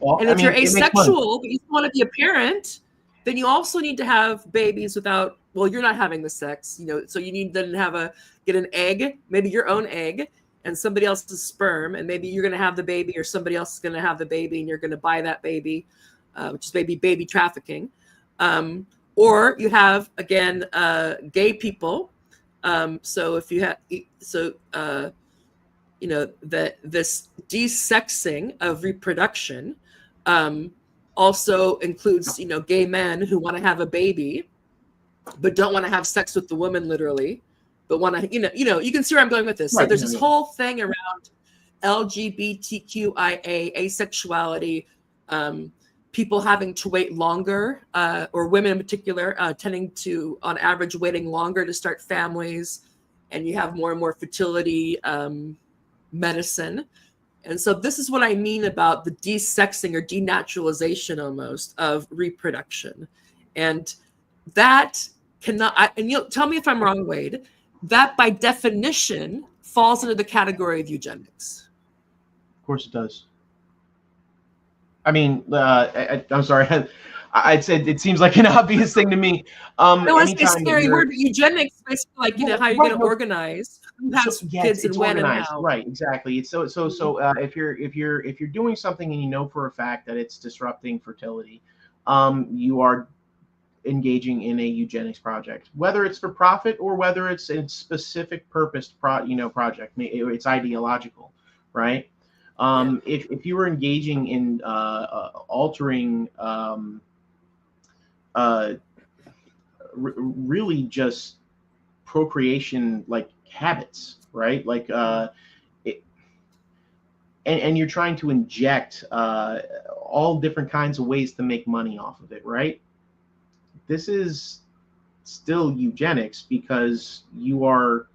Well, And I if mean, you're it makes money. asexual, but you want to be a parent, then you also need to have babies without, well, you're not having the sex, so you need to get an egg, maybe your own egg and somebody else's sperm. And maybe you're going to have the baby or somebody else is going to have the baby and you're going to buy that baby, which is baby trafficking. Or you have, again, gay people. So if you have, this desexing of reproduction also includes, gay men who want to have a baby, but don't want to have sex with the woman literally, but want to, you can see where I'm going with this. So Right, there's this whole thing around LGBTQIA, asexuality, people having to wait longer, or women in particular, tending to, on average, waiting longer to start families. And you have more and more fertility medicine. And so this is what I mean about the desexing or denaturalization almost of reproduction. And that cannot, and you'll tell me if I'm wrong, Wade, that by definition falls into the category of eugenics. Of course it does. I mean, I'm sorry. I'd say it seems like an obvious thing to me. No, it's a scary word. Eugenics, basically, like, how you're going to organize who has kids and when organized. and how. Right, exactly. So if you're doing something and you know for a fact that it's disrupting fertility, you are engaging in a eugenics project, whether it's for profit or whether it's a specific purpose project. It's ideological, right? If you were engaging in altering really just procreation like habits, right? Like and you're trying to inject all different kinds of ways to make money off of it, right? This is still eugenics because you are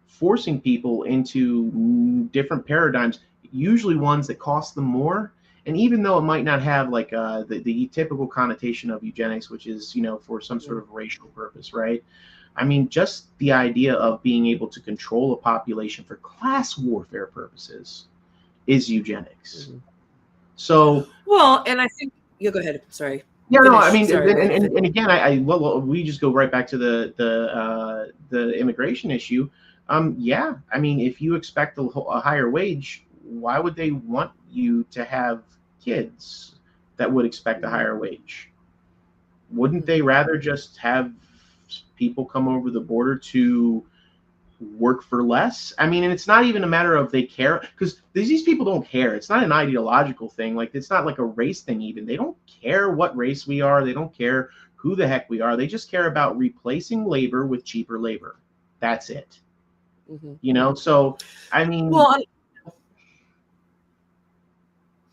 forcing people into different paradigms, usually ones that cost them more. And even though it might not have like the typical connotation of eugenics, which is, for some sort of racial purpose, right? I mean, just the idea of being able to control a population for class warfare purposes is eugenics. Mm-hmm. So, well, and I think, go ahead. Sorry. Yeah, no, I mean, and again, we just go right back to the immigration issue. Yeah, I mean, if you expect a higher wage, why would they want you to have kids that would expect a higher wage? Wouldn't they rather just have people come over the border to work for less? I mean, and it's not even a matter of they care, because these people don't care. It's not an ideological thing. Like, it's not like a race thing even. They don't care what race we are. They don't care who the heck we are. They just care about replacing labor with cheaper labor. That's it. Mm-hmm. So, I mean... Well,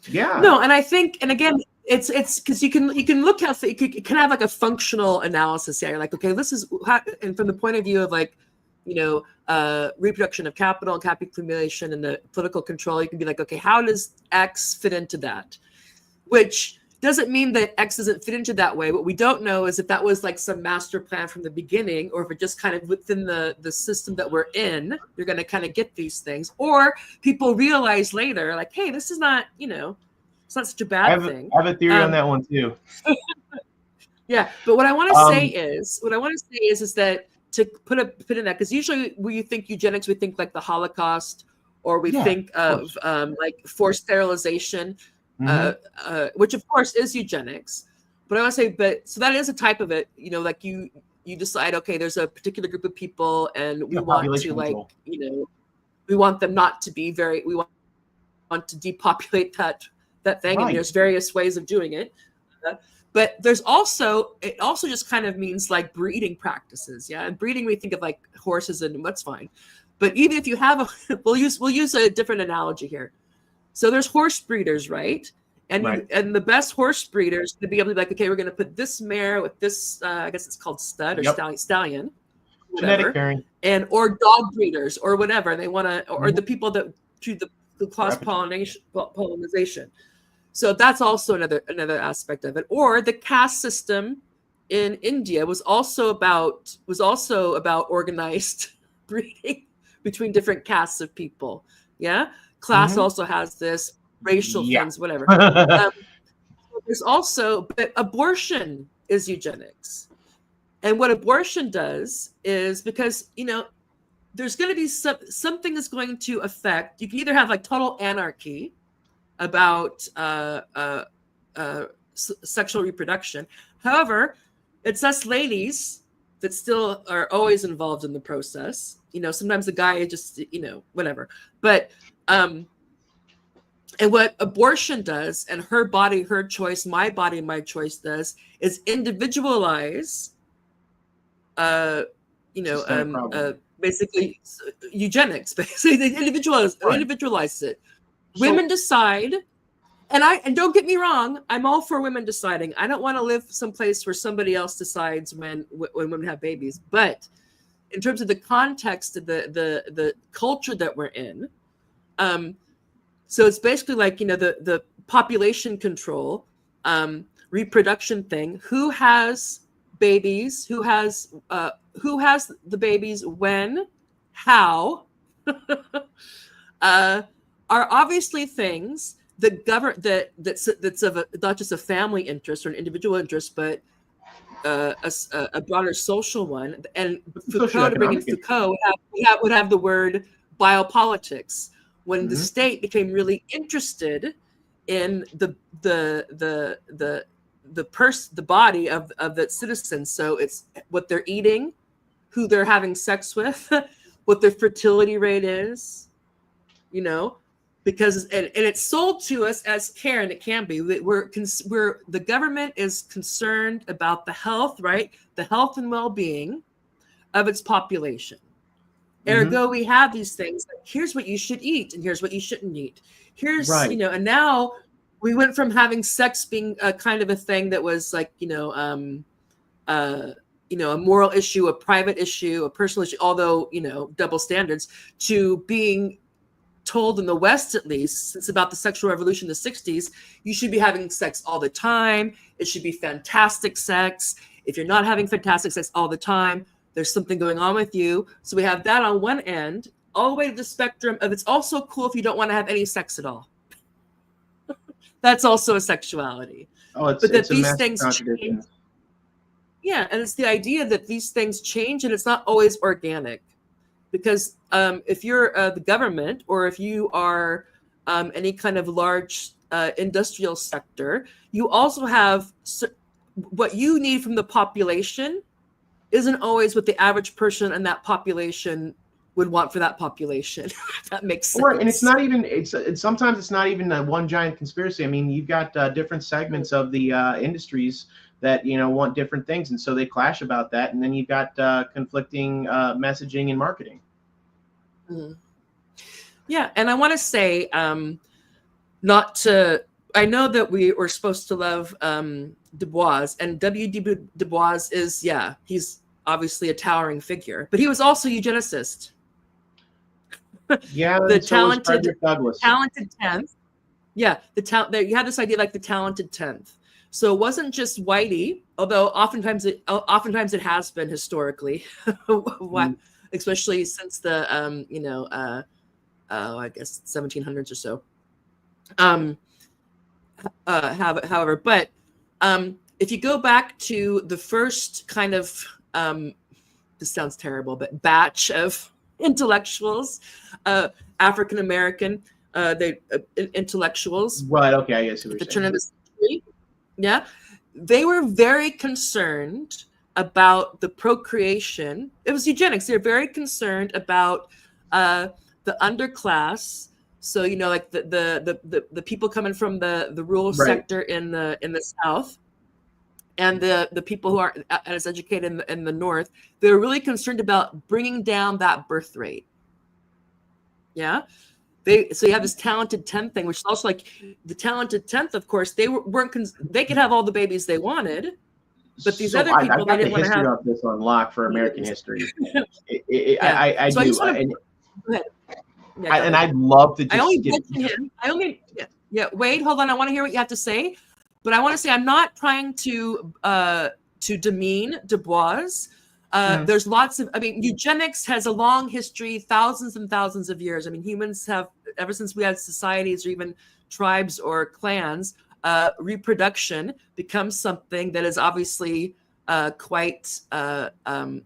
yeah. No, and I think, and again, it's because you can look at it, you can have like a functional analysis. Yeah, you're like, okay, this is how, and from the point of view of like, reproduction of capital and capital accumulation and the political control, you can be like, okay, how does X fit into that? Which doesn't mean that X doesn't fit into that way. What we don't know is if that was like some master plan from the beginning, or if it just kind of within the system that we're in, you're going to kind of get these things, or people realize later, like, hey, this is not, it's not such a bad thing. I have a theory on that one too. Yeah, but what I want to say is that to put in that, because usually when you think eugenics, we think like the Holocaust, or we think of like forced sterilization, which of course is eugenics. But I want to say, so that is a type of it. Like you decide, okay, there's a particular group of people, and we want to control. We want them not to be we want to depopulate that thing, and there's various ways of doing it. But it also just kind of means like breeding practices. Yeah. And breeding, we think of like horses, and that's fine. But even if you have we'll use a different analogy here. So there's horse breeders, right? And and the best horse breeders to be able to be like, okay, we're going to put this mare with this, I guess it's called stud or stallion, genetic pairing, or dog breeders or whatever. They want to, or the people that do the cross pollination. So that's also another aspect of it. Or the caste system in India was also about organized breeding between different castes of people. Yeah. Class also has this, racial things, whatever. There's also, but abortion is eugenics. And what abortion does is, because, you know, there's going to be something is going to affect, you can either have like total anarchy about sexual reproduction. However, it's us ladies that still are always involved in the process. You know, sometimes the guy is just, you know, whatever. But, and what abortion does, and her body, her choice, my body, my choice does, is individualize, you know, basically eugenics. Basically, they individualize it. Women decide, and don't get me wrong, I'm all for women deciding. I don't want to live someplace where somebody else decides when women have babies. But in terms of the context of the culture that we're in, so it's basically like, you know, the population control, reproduction thing. Who has babies? Who has the babies? When? How? Are obviously things that govern that's of not just a family interest or an individual interest, but a broader social one. And Foucault, to bring in Foucault, would have the word biopolitics. When the state became really interested in the body of the citizens, so it's what they're eating, who they're having sex with, what their fertility rate is, you know, because and it's sold to us as care, and it can be. The government is concerned about the health, right? The health and well-being of its population. Ergo, we have these things like, here's what you should eat and here's what you shouldn't eat. Here's, you know, and now we went from having sex being a kind of a thing that was like, you know, a moral issue, a private issue, a personal issue, although, you know, double standards, to being told in the West, at least, since about the sexual revolution in the 60s, you should be having sex all the time. It should be fantastic sex. If you're not having fantastic sex all the time, there's something going on with you. So we have that on one end, all the way to the spectrum of it's also cool if you don't want to have any sex at all. That's also a sexuality. But that these things change. Yeah, and it's the idea that these things change, and it's not always organic. Because if you're the government, or if you are any kind of large industrial sector, you also have what you need from the population isn't always what the average person in that population would want for that population. If that makes sense. And it's not even, sometimes it's not even one giant conspiracy. I mean, you've got different segments of the industries that, you know, want different things. And so they clash about that. And then you've got conflicting messaging and marketing. Yeah. And I want to say, I know that we were supposed to love Du Bois, and W.D. Du Bois is, he's obviously a towering figure, but he was also a eugenicist. Yeah, the so talented 10th. Yeah, you have this idea like the talented 10th. So it wasn't just whitey, although oftentimes it has been historically, especially since the I guess 1700s or so. However, but if you go back to the first kind of this sounds terrible, but batch of intellectuals, African American intellectuals, right? Okay, I guess at the turn of the century, they were very concerned about the procreation. It was eugenics. They're very concerned about the underclass. So, you know, like the people coming from the rural sector in the South, and the people who aren't as educated in the North, they're really concerned about bringing down that birth rate. Yeah. So you have this talented 10th thing, which is also like the talented 10th, of course, they could have all the babies they wanted, but these other people, they didn't want to have. Of this on lock for American history. So I do. Go ahead. And I'd love to just Wade, hold on. I want to hear what you have to say, but I want to say I'm not trying to demean Du Bois. There's lots of, I mean, eugenics has a long history, thousands and thousands of years. I mean, humans have, ever since we had societies or even tribes or clans, reproduction becomes something that is obviously quite,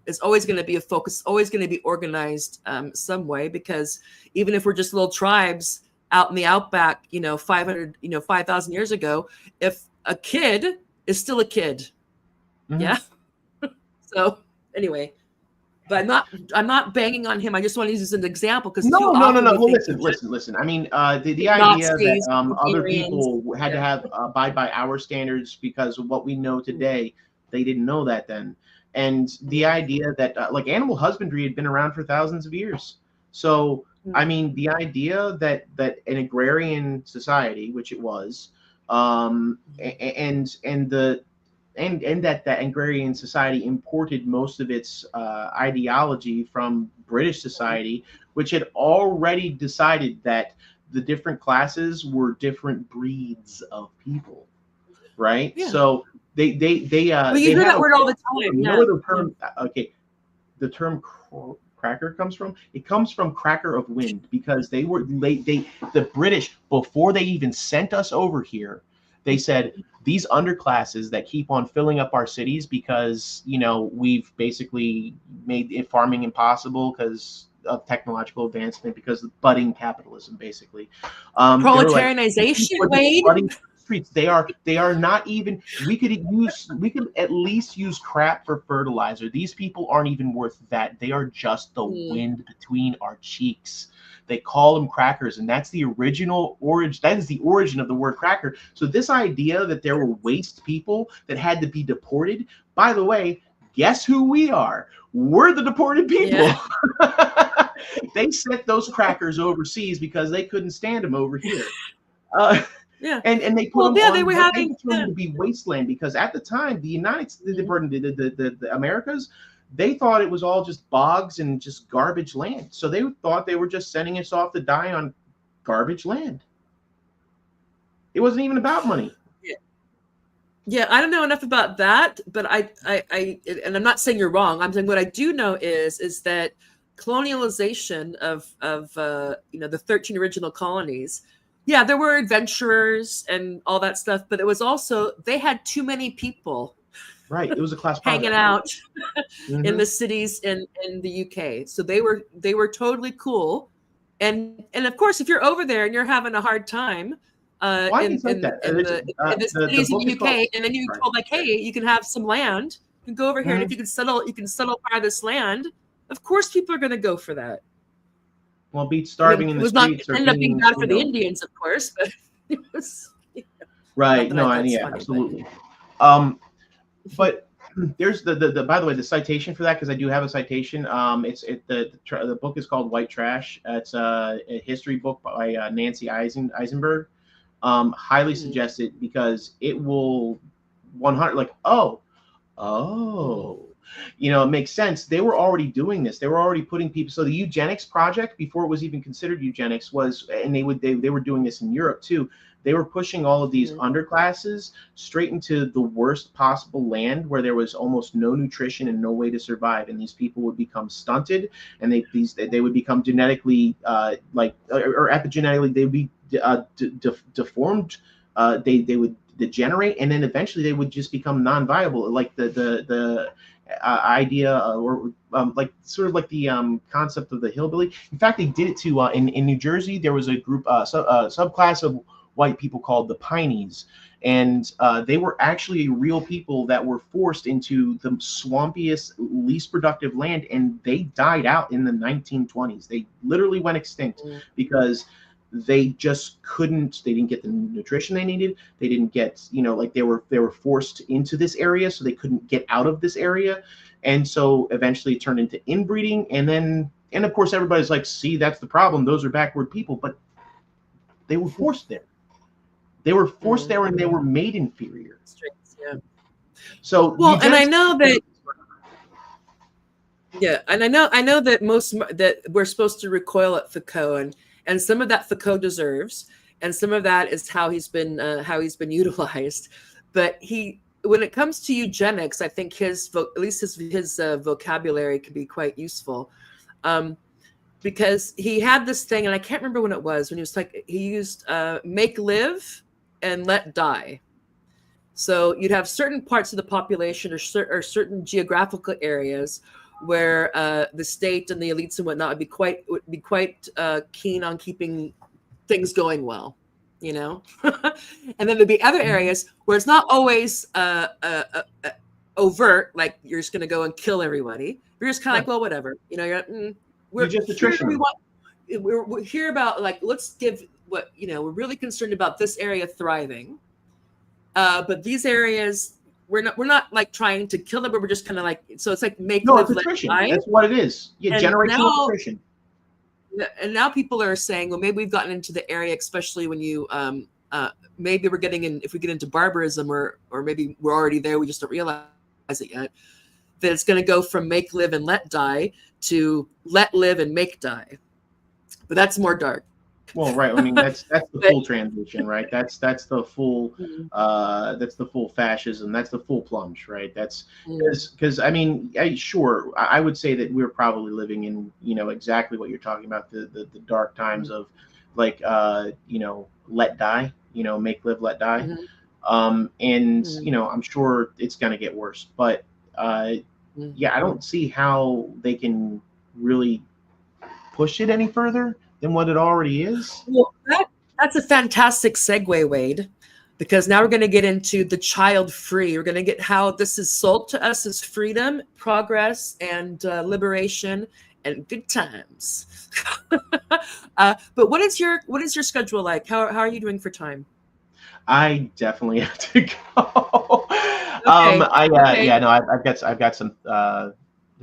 is always going to be a focus, always going to be organized some way, because even if we're just little tribes out in the outback, 5,000 years ago, if a kid is still a kid. Mhm. Yeah. So anyway, but I'm not banging on him. I just want to use this as an example because No. Well, listen. I mean, the idea Nazis, that other Hungarians, people had to have abide by our standards because of what we know today, they didn't know that then. And the idea that like animal husbandry had been around for thousands of years. So I mean, the idea that an agrarian society, which it was, and that agrarian society imported most of its ideology from British society, which had already decided that the different classes were different breeds of people, right? Yeah. So they well, you hear that word all the time. you know where the term the term cracker comes from? It comes from cracker of wind, because the British, before they even sent us over here, they said, these underclasses that keep on filling up our cities because, we've basically made farming impossible because of technological advancement, because of budding capitalism, basically. Proletarianization, Wade. Streets. They are not even. We could at least use crap for fertilizer. These people aren't even worth that. They are just the wind between our cheeks. They call them crackers, and that's the original origin. That is the origin of the word cracker. So this idea that there were waste people that had to be deported. By the way, guess who we are? We're the deported people. Yeah. They sent those crackers overseas because they couldn't stand them over here. Yeah, and they put them on. They were having to be wasteland, because at the time the the Americas, they thought it was all just bogs and just garbage land. So they thought they were just sending us off to die on garbage land. It wasn't even about money. Yeah, I don't know enough about that, but I and I'm not saying you're wrong. I'm saying what I do know is that colonialization of the 13 original colonies. Yeah, there were adventurers and all that stuff, but it was also, they had too many people. Right, it was a class hanging out in the cities in the UK. So they were totally cool, and of course, if you're over there and you're having a hard time in the cities in the UK, and then you're told like, hey, you can have some land, you can go over here, and if you can settle part of this land. Of course, people are going to go for that. Well, beat starving in the streets. It was not ended up being bad for the Indians, of course, but it was. Right. No, absolutely. But there's the by the way, the citation for that, because I do have a citation. The book is called White Trash. It's a history book by Nancy Eisenberg. Highly suggest it, because it will 100 like it makes sense. They were already doing this. They were already putting people. So the Eugenics project, before it was even considered eugenics, was, and they were doing this in Europe too. They were pushing all of these underclasses straight into the worst possible land, where there was almost no nutrition and no way to survive. And these people would become stunted, and they would become genetically or epigenetically, they would be deformed. They would degenerate, and then eventually they would just become non-viable. Like the idea, or like sort of like the concept of the hillbilly. In fact, they did it to in New Jersey. There was a group, subclass of white people called the Pineys, and they were actually real people that were forced into the swampiest, least productive land, and they died out in the 1920s. They literally went extinct because they just couldn't. They didn't get the nutrition they needed. They didn't get, they were forced into this area, so they couldn't get out of this area, and so eventually it turned into inbreeding, and of course everybody's like, see, that's the problem. Those are backward people, but they were forced there. They were forced there, and they were made inferior. Yeah. So and I know that. Yeah, and I know that that we're supposed to recoil at Foucault, and some of that Foucault deserves, and some of that is how he's been utilized. But when it comes to eugenics, I think at least his vocabulary can be quite useful, because he had this thing, and I can't remember when it was, when he was like, he used make live and let die. So you'd have certain parts of the population or certain geographical areas where the state and the elites and whatnot would be quite keen on keeping things going well, you know. And then there'd be other areas where it's not always overt, like you're just going to go and kill everybody. You're just kind of like, well, whatever, you know. We're just here, attrition. we're here about, like, let's give what, you know, we're really concerned about this area thriving, but these areas we're not like trying to kill them, but we're just kind of like, so it's like make live, it's attrition. That's what it is. Yeah, generational attrition. And now people are saying, well, maybe we've gotten into the area, especially when you maybe we're getting in, if we get into barbarism, or maybe we're already there, we just don't realize it yet, that it's going to go from make live and let die to let live and make die. But that's more dark. Well, right. I mean, that's the full transition, right? That's the full that's the full fascism. That's the full plunge, right? That's because I mean, sure, I would say that we're probably living in, you know, exactly what you're talking about, the dark times of, like, you know, let die, you know, make live, let die, and you know, I'm sure it's gonna get worse, but yeah, I don't see how they can really push it any further than what it already is. Well, that's a fantastic segue, Wade, because now we're going to get into the child free. We're going to get how this is sold to us as freedom, progress, and liberation, and good times. But what is your schedule like? How are you doing for time? I definitely have to go. Okay. Yeah, no, I've got some to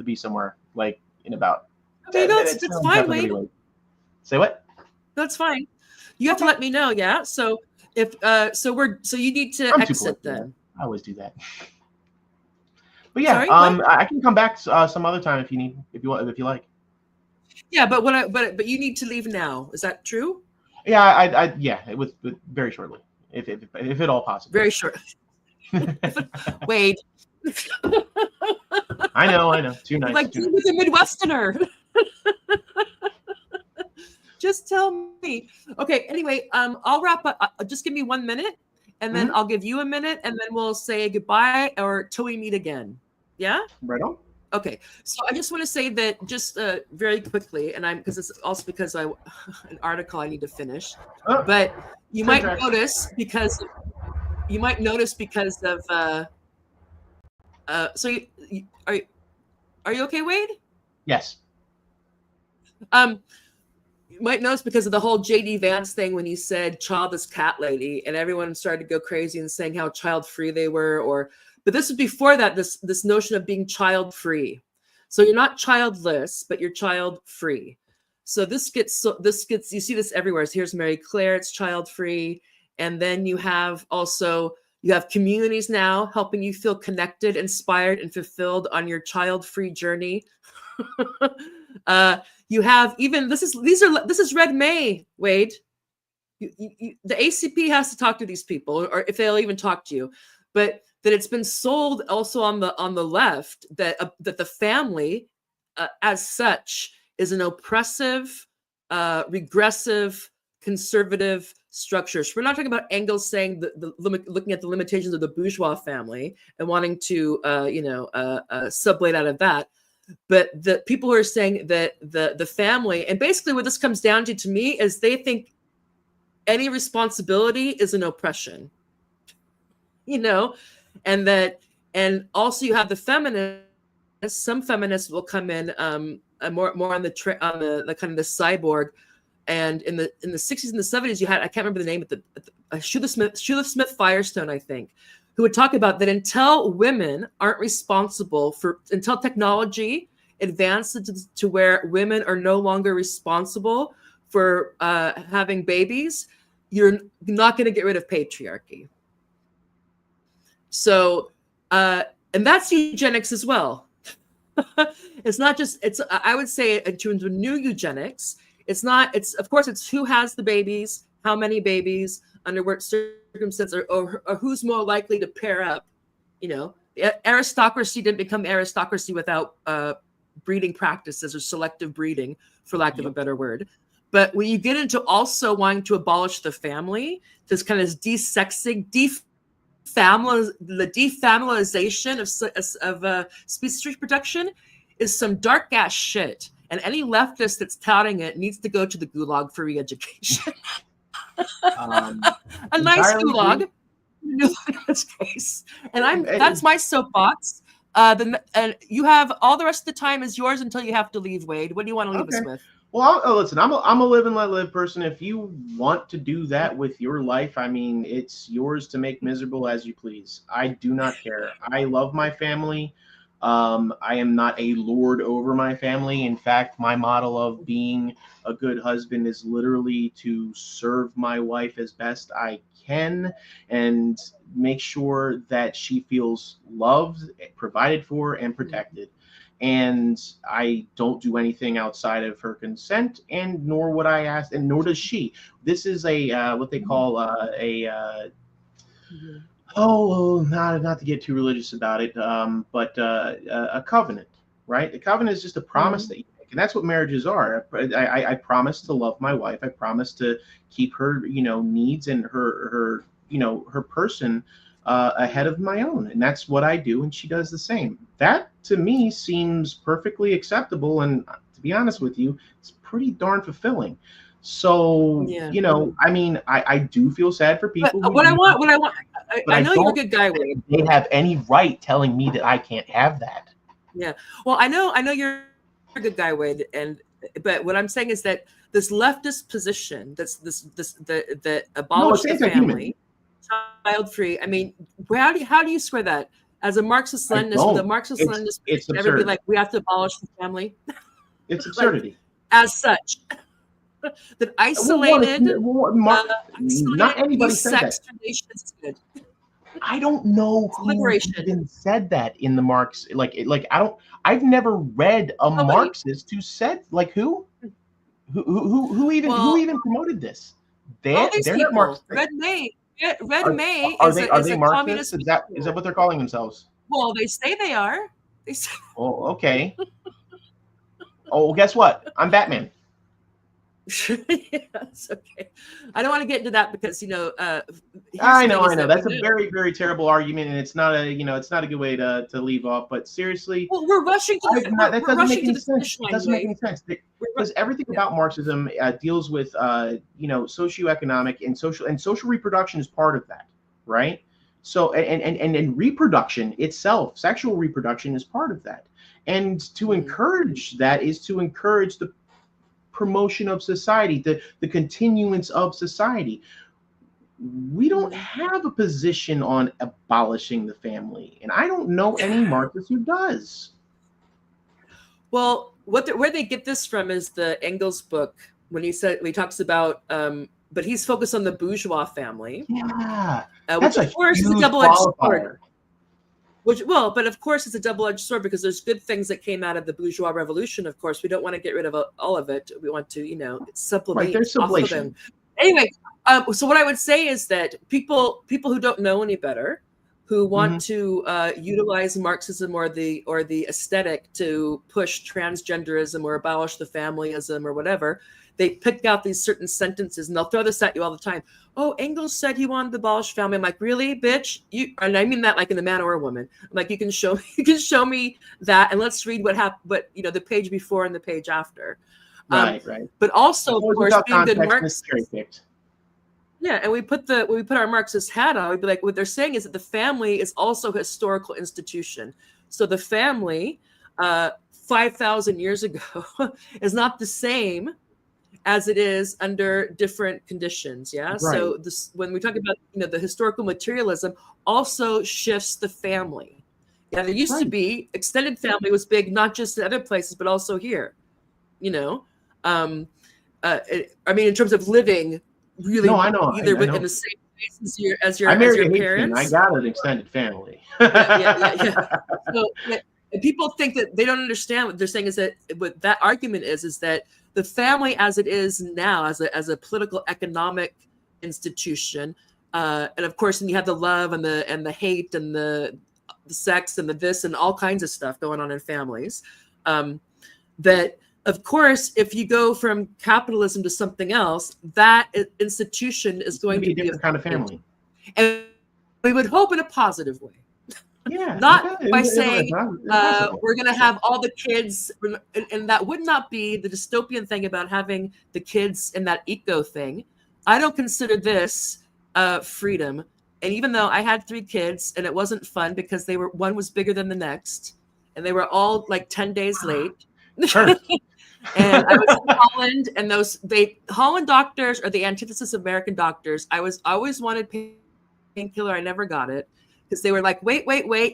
be somewhere, like, in about. Okay, that's fine, Wade. Say what? That's fine. You have to let me know, yeah. So if so you need to exit then. I always do that. But yeah, Sorry, I can come back some other time if you like. Yeah, but you need to leave now. Is that true? Yeah, with very shortly, if at all possible. Very short. Wade. I know. Too nice. Like, you was a Midwesterner. Just tell me. Okay, anyway, I'll wrap up. Just give me 1 minute, and then I'll give you a minute, and then we'll say goodbye or till we meet again. Yeah? Right on. Okay, so I just want to say that just very quickly, and because it's also because an article I need to finish, but you might notice because of so are you okay, Wade? Yes. You might notice because of the whole J.D. Vance thing when he said childless cat lady, and everyone started to go crazy and saying how child free they were, but this was before that, this notion of being child free. So you're not childless, but you're child free. So this gets you see this everywhere. So here's Mary Claire, it's child free, and then you have communities now helping you feel connected, inspired, and fulfilled on your child free journey. You have even this is Red May, Wade. The ACP has to talk to these people, or if they'll even talk to you. But that it's been sold also on the left that the family as such is an oppressive, regressive, conservative structure. So we're not talking about Engels saying looking at the limitations of the bourgeois family and wanting to sublate out of that. But the people who are saying that the family, and basically what this comes down to me, is they think any responsibility is an oppression, and also you have the feminists. Some feminists will come in more on the kind of the cyborg, and in the 60s and the 70s you had, I can't remember the name, but Sheila Smith Firestone, I think, who would talk about that until women aren't responsible until technology advances to where women are no longer responsible for having babies, you're not going to get rid of patriarchy. So, and that's eugenics as well. It's not just, I would say in terms of new eugenics, of course it's who has the babies, how many babies, under what circumstances, or who's more likely to pair up You know, aristocracy didn't become aristocracy without breeding practices or selective breeding, for lack of a better word. But when you get into also wanting to abolish the family, this kind of desexing, the defamilization of species reproduction is some dark ass shit. And any leftist that's touting it needs to go to the gulag for re-education. A nice gulag. In this case. And that's my soapbox. And you have all the rest of the time is yours until you have to leave, Wade. What do you want to leave us with? Well, listen, I'm a live and let live person. If you want to do that with your life, I mean, it's yours to make miserable as you please. I do not care. I love my family. I am not a lord over my family. In fact, my model of being a good husband is literally to serve my wife as best I can and make sure that she feels loved, provided for, and protected. And I don't do anything outside of her consent, and nor would I ask, and nor does she. This is a what they call not to get too religious about it, but a covenant, right? The covenant is just a promise that you make, and that's what marriages are. I promise to love my wife. I promise to keep her, needs and her person ahead of my own, and that's what I do, and she does the same. That to me seems perfectly acceptable, and to be honest with you, it's pretty darn fulfilling. So I mean, I do feel sad for people. I know you're a good guy, Wade. They have any right telling me that I can't have that. Yeah. Well, I know you're a good guy, Wade, but what I'm saying is that this leftist position, that abolish the family, child free. I mean, how do you square that? As a Marxist-Leninist, the Marxist-Leninist it's never be like, we have to abolish the family. It's absurdity. As such. That isolated, not anybody said that. Relations is good. I don't know who even said that in the Marx. I've never read a Marxist who said who even promoted this. They're not Marxists. Red May are they Marxists? Is that what they're calling themselves? Well, they say they are. Oh, okay. Oh, well, guess what? I'm Batman. It's okay. I don't want to get into that because I know. That's a very, very terrible argument, and it's not a good way to leave off. But seriously, well, we're rushing to that doesn't make any sense. It doesn't make any sense because everything about Marxism deals with socioeconomic and social reproduction is part of that, right? So and reproduction itself, sexual reproduction is part of that, and to encourage that is to encourage the promotion of society, the continuance of society. We don't have a position on abolishing the family, and I don't know any Marxist who does. Well, where they get this from is the Engels book when he talks about, but he's focused on the bourgeois family. Yeah, which of course is a double-edged sword. But of course it's a double-edged sword because there's good things that came out of the bourgeois revolution. Of course, we don't want to get rid of all of it. We want to, supplement. Right, there's sublation. Anyway, so what I would say is that people who don't know any better, who want to utilize Marxism or the aesthetic to push transgenderism or abolish the familyism or whatever, they pick out these certain sentences and they'll throw this at you all the time. Oh, Engels said he wanted to abolish family. I'm like, really, bitch? And I mean that like in a man or a woman. I'm like, you can show me that, and let's read what happened. But the page before and the page after. Right. But also, of course, being good Marxists. Yeah, and we put our Marxist hat on. We'd be like, what they're saying is that the family is also a historical institution. So the family, 5,000 years ago, is not the same as it is under different conditions. Yeah. Right. So when we talk about, the historical materialism also shifts the family. Yeah. There used to be extended family was big, not just in other places, but also here, I mean, in terms of living really in the same place as your parents. I got an extended family. Yeah. So people think that they don't understand what they're saying is that what that argument is that the family as it is now, as a political economic institution, and of course, then you have the love and the hate and the the sex and the this and all kinds of stuff going on in families. That, of course, if you go from capitalism to something else, that institution is going to be a different kind of family. And we would hope in a positive way. Yeah. Not by in a saying positive way. we're going to have all the kids, and that would not be the dystopian thing about having the kids in that eco thing. I don't consider this freedom. And even though I had 3 kids and it wasn't fun because one was bigger than the next, and they were all like 10 days late. Sure. And I was in Holland, and Holland doctors are the antithesis of American doctors. I always wanted painkiller. I never got it because they were like, wait.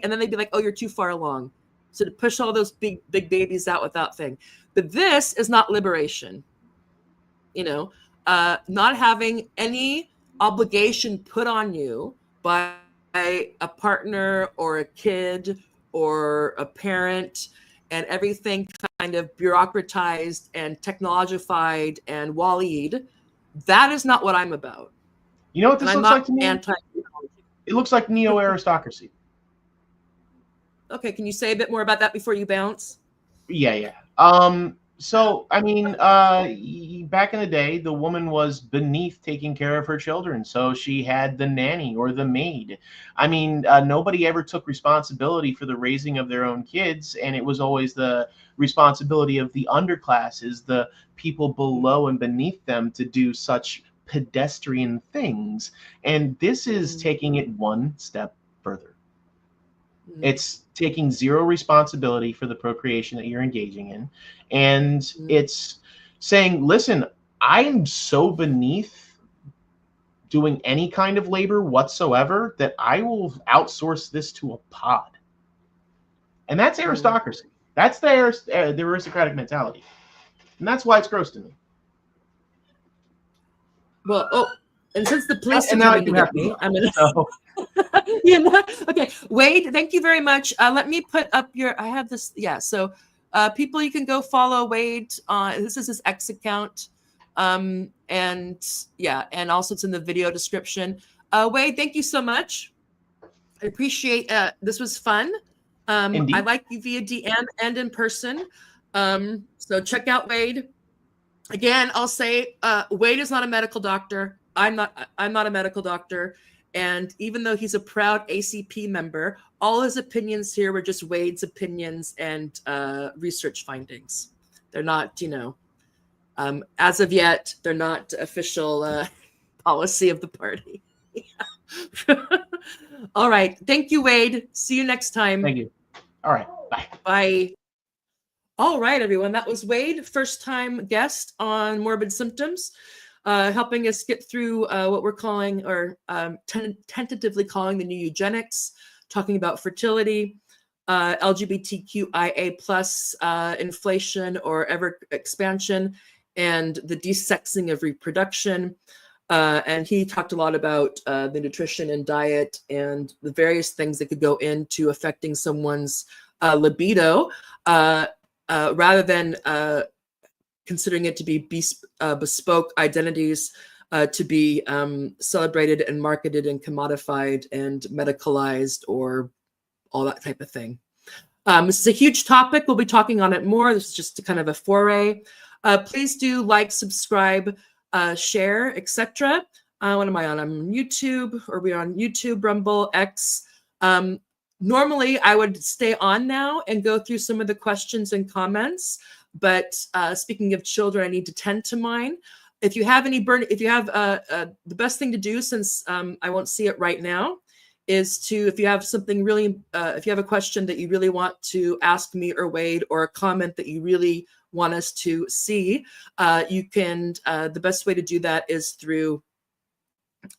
And then they'd be like, oh, you're too far along. So to push all those big babies out without thing. But this is not liberation. Not having any obligation put on you by a partner or a kid or a parent, and everything kind of bureaucratized and technologified and Wall-E'd. That is not what I'm about. You know what this looks like to me? Anti-technology. It looks like neo-aristocracy. Okay, can you say a bit more about that before you bounce? Yeah. So, I mean, back in the day, the woman was beneath taking care of her children. So she had the nanny or the maid. I mean, nobody ever took responsibility for the raising of their own kids. And it was always the responsibility of the underclasses, the people below and beneath them, to do such pedestrian things. And this is taking it one step further. It's taking zero responsibility for the procreation that you're engaging in. And it's saying, listen, I'm so beneath doing any kind of labor whatsoever that I will outsource this to a pod. And that's aristocracy. That's the aristocratic mentality. And that's why it's gross to me. Well, and since the police are now coming to you get have me, to. I'm going to... Okay, Wade, thank you very much. Let me put up I have this. Yeah, so people, you can go follow Wade. This is his X account. And also it's in the video description. Wade, thank you so much. I appreciate this was fun. I like you via DM and in person. So check out Wade. Again, I'll say Wade is not a medical doctor. I'm not a medical doctor. And even though he's a proud ACP member, all his opinions here were just Wade's opinions and research findings. They're not, as of yet, they're not official policy of the party. All right. Thank you, Wade. See you next time. Thank you. All right. Bye. Bye. All right, everyone. That was Wade, first-time guest on Morbid Symptoms, helping us get through what we're calling, or tentatively calling, the new eugenics, talking about fertility, LGBTQIA plus inflation or ever expansion, and the desexing of reproduction. And he talked a lot about the nutrition and diet and the various things that could go into affecting someone's libido. Rather than considering it to be bespoke identities to be celebrated and marketed and commodified and medicalized or all that type of thing. This is a huge topic. We'll be talking on it more. This is just kind of a foray. Please do like, subscribe, share, etc. What am I on? I'm on YouTube. Or are we on YouTube, Rumble, X? Normally, I would stay on now and go through some of the questions and comments. But speaking of children, I need to tend to mine. If you have any the best thing to do, since I won't see it right now, is to, if you have something really, if you have a question that you really want to ask me or Wade, or a comment that you really want us to see, you can, the best way to do that is through,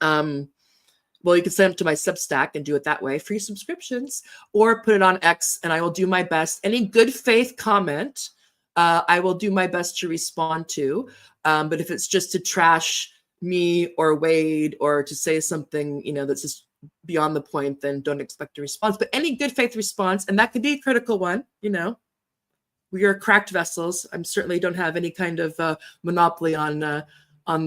well, you can send it to my Substack and do it that way, free subscriptions, or put it on X, and I will do my best. Any good faith comment, I will do my best to respond to. But if it's just to trash me or Wade, or to say something, that's just beyond the point, then don't expect a response. But any good faith response, and that could be a critical one, we are cracked vessels. I certainly don't have any kind of monopoly on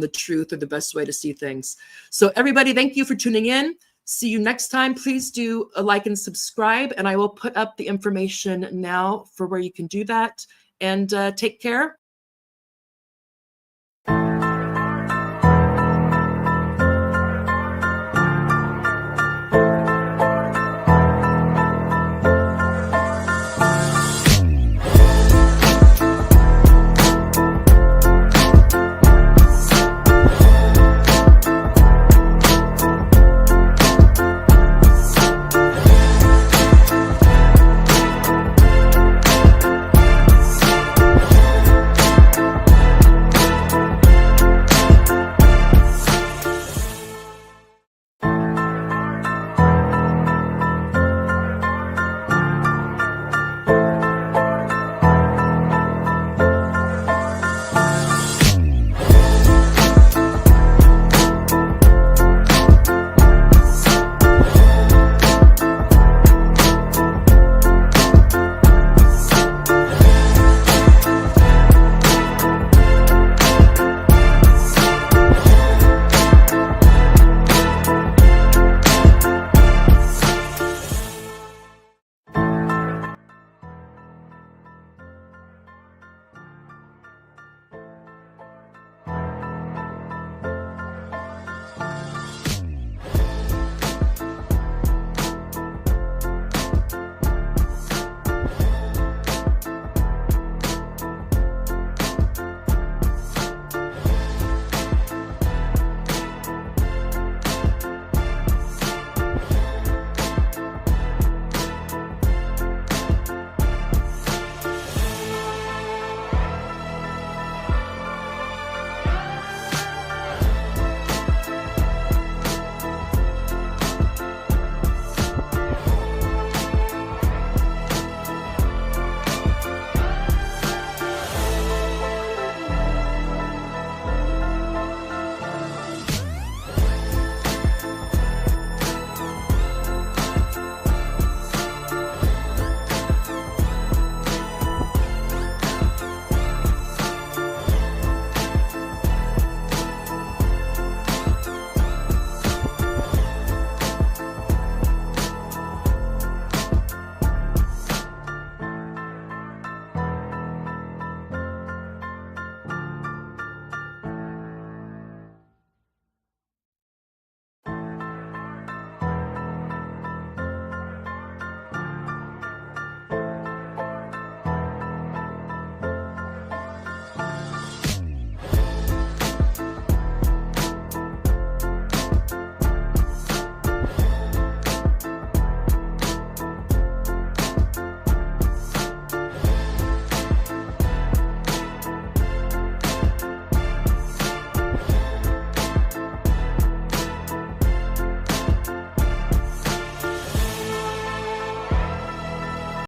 the truth or the best way to see things. So everybody, thank you for tuning in. See you next time. Please do like and subscribe, and I will put up the information now for where you can do that. And take care.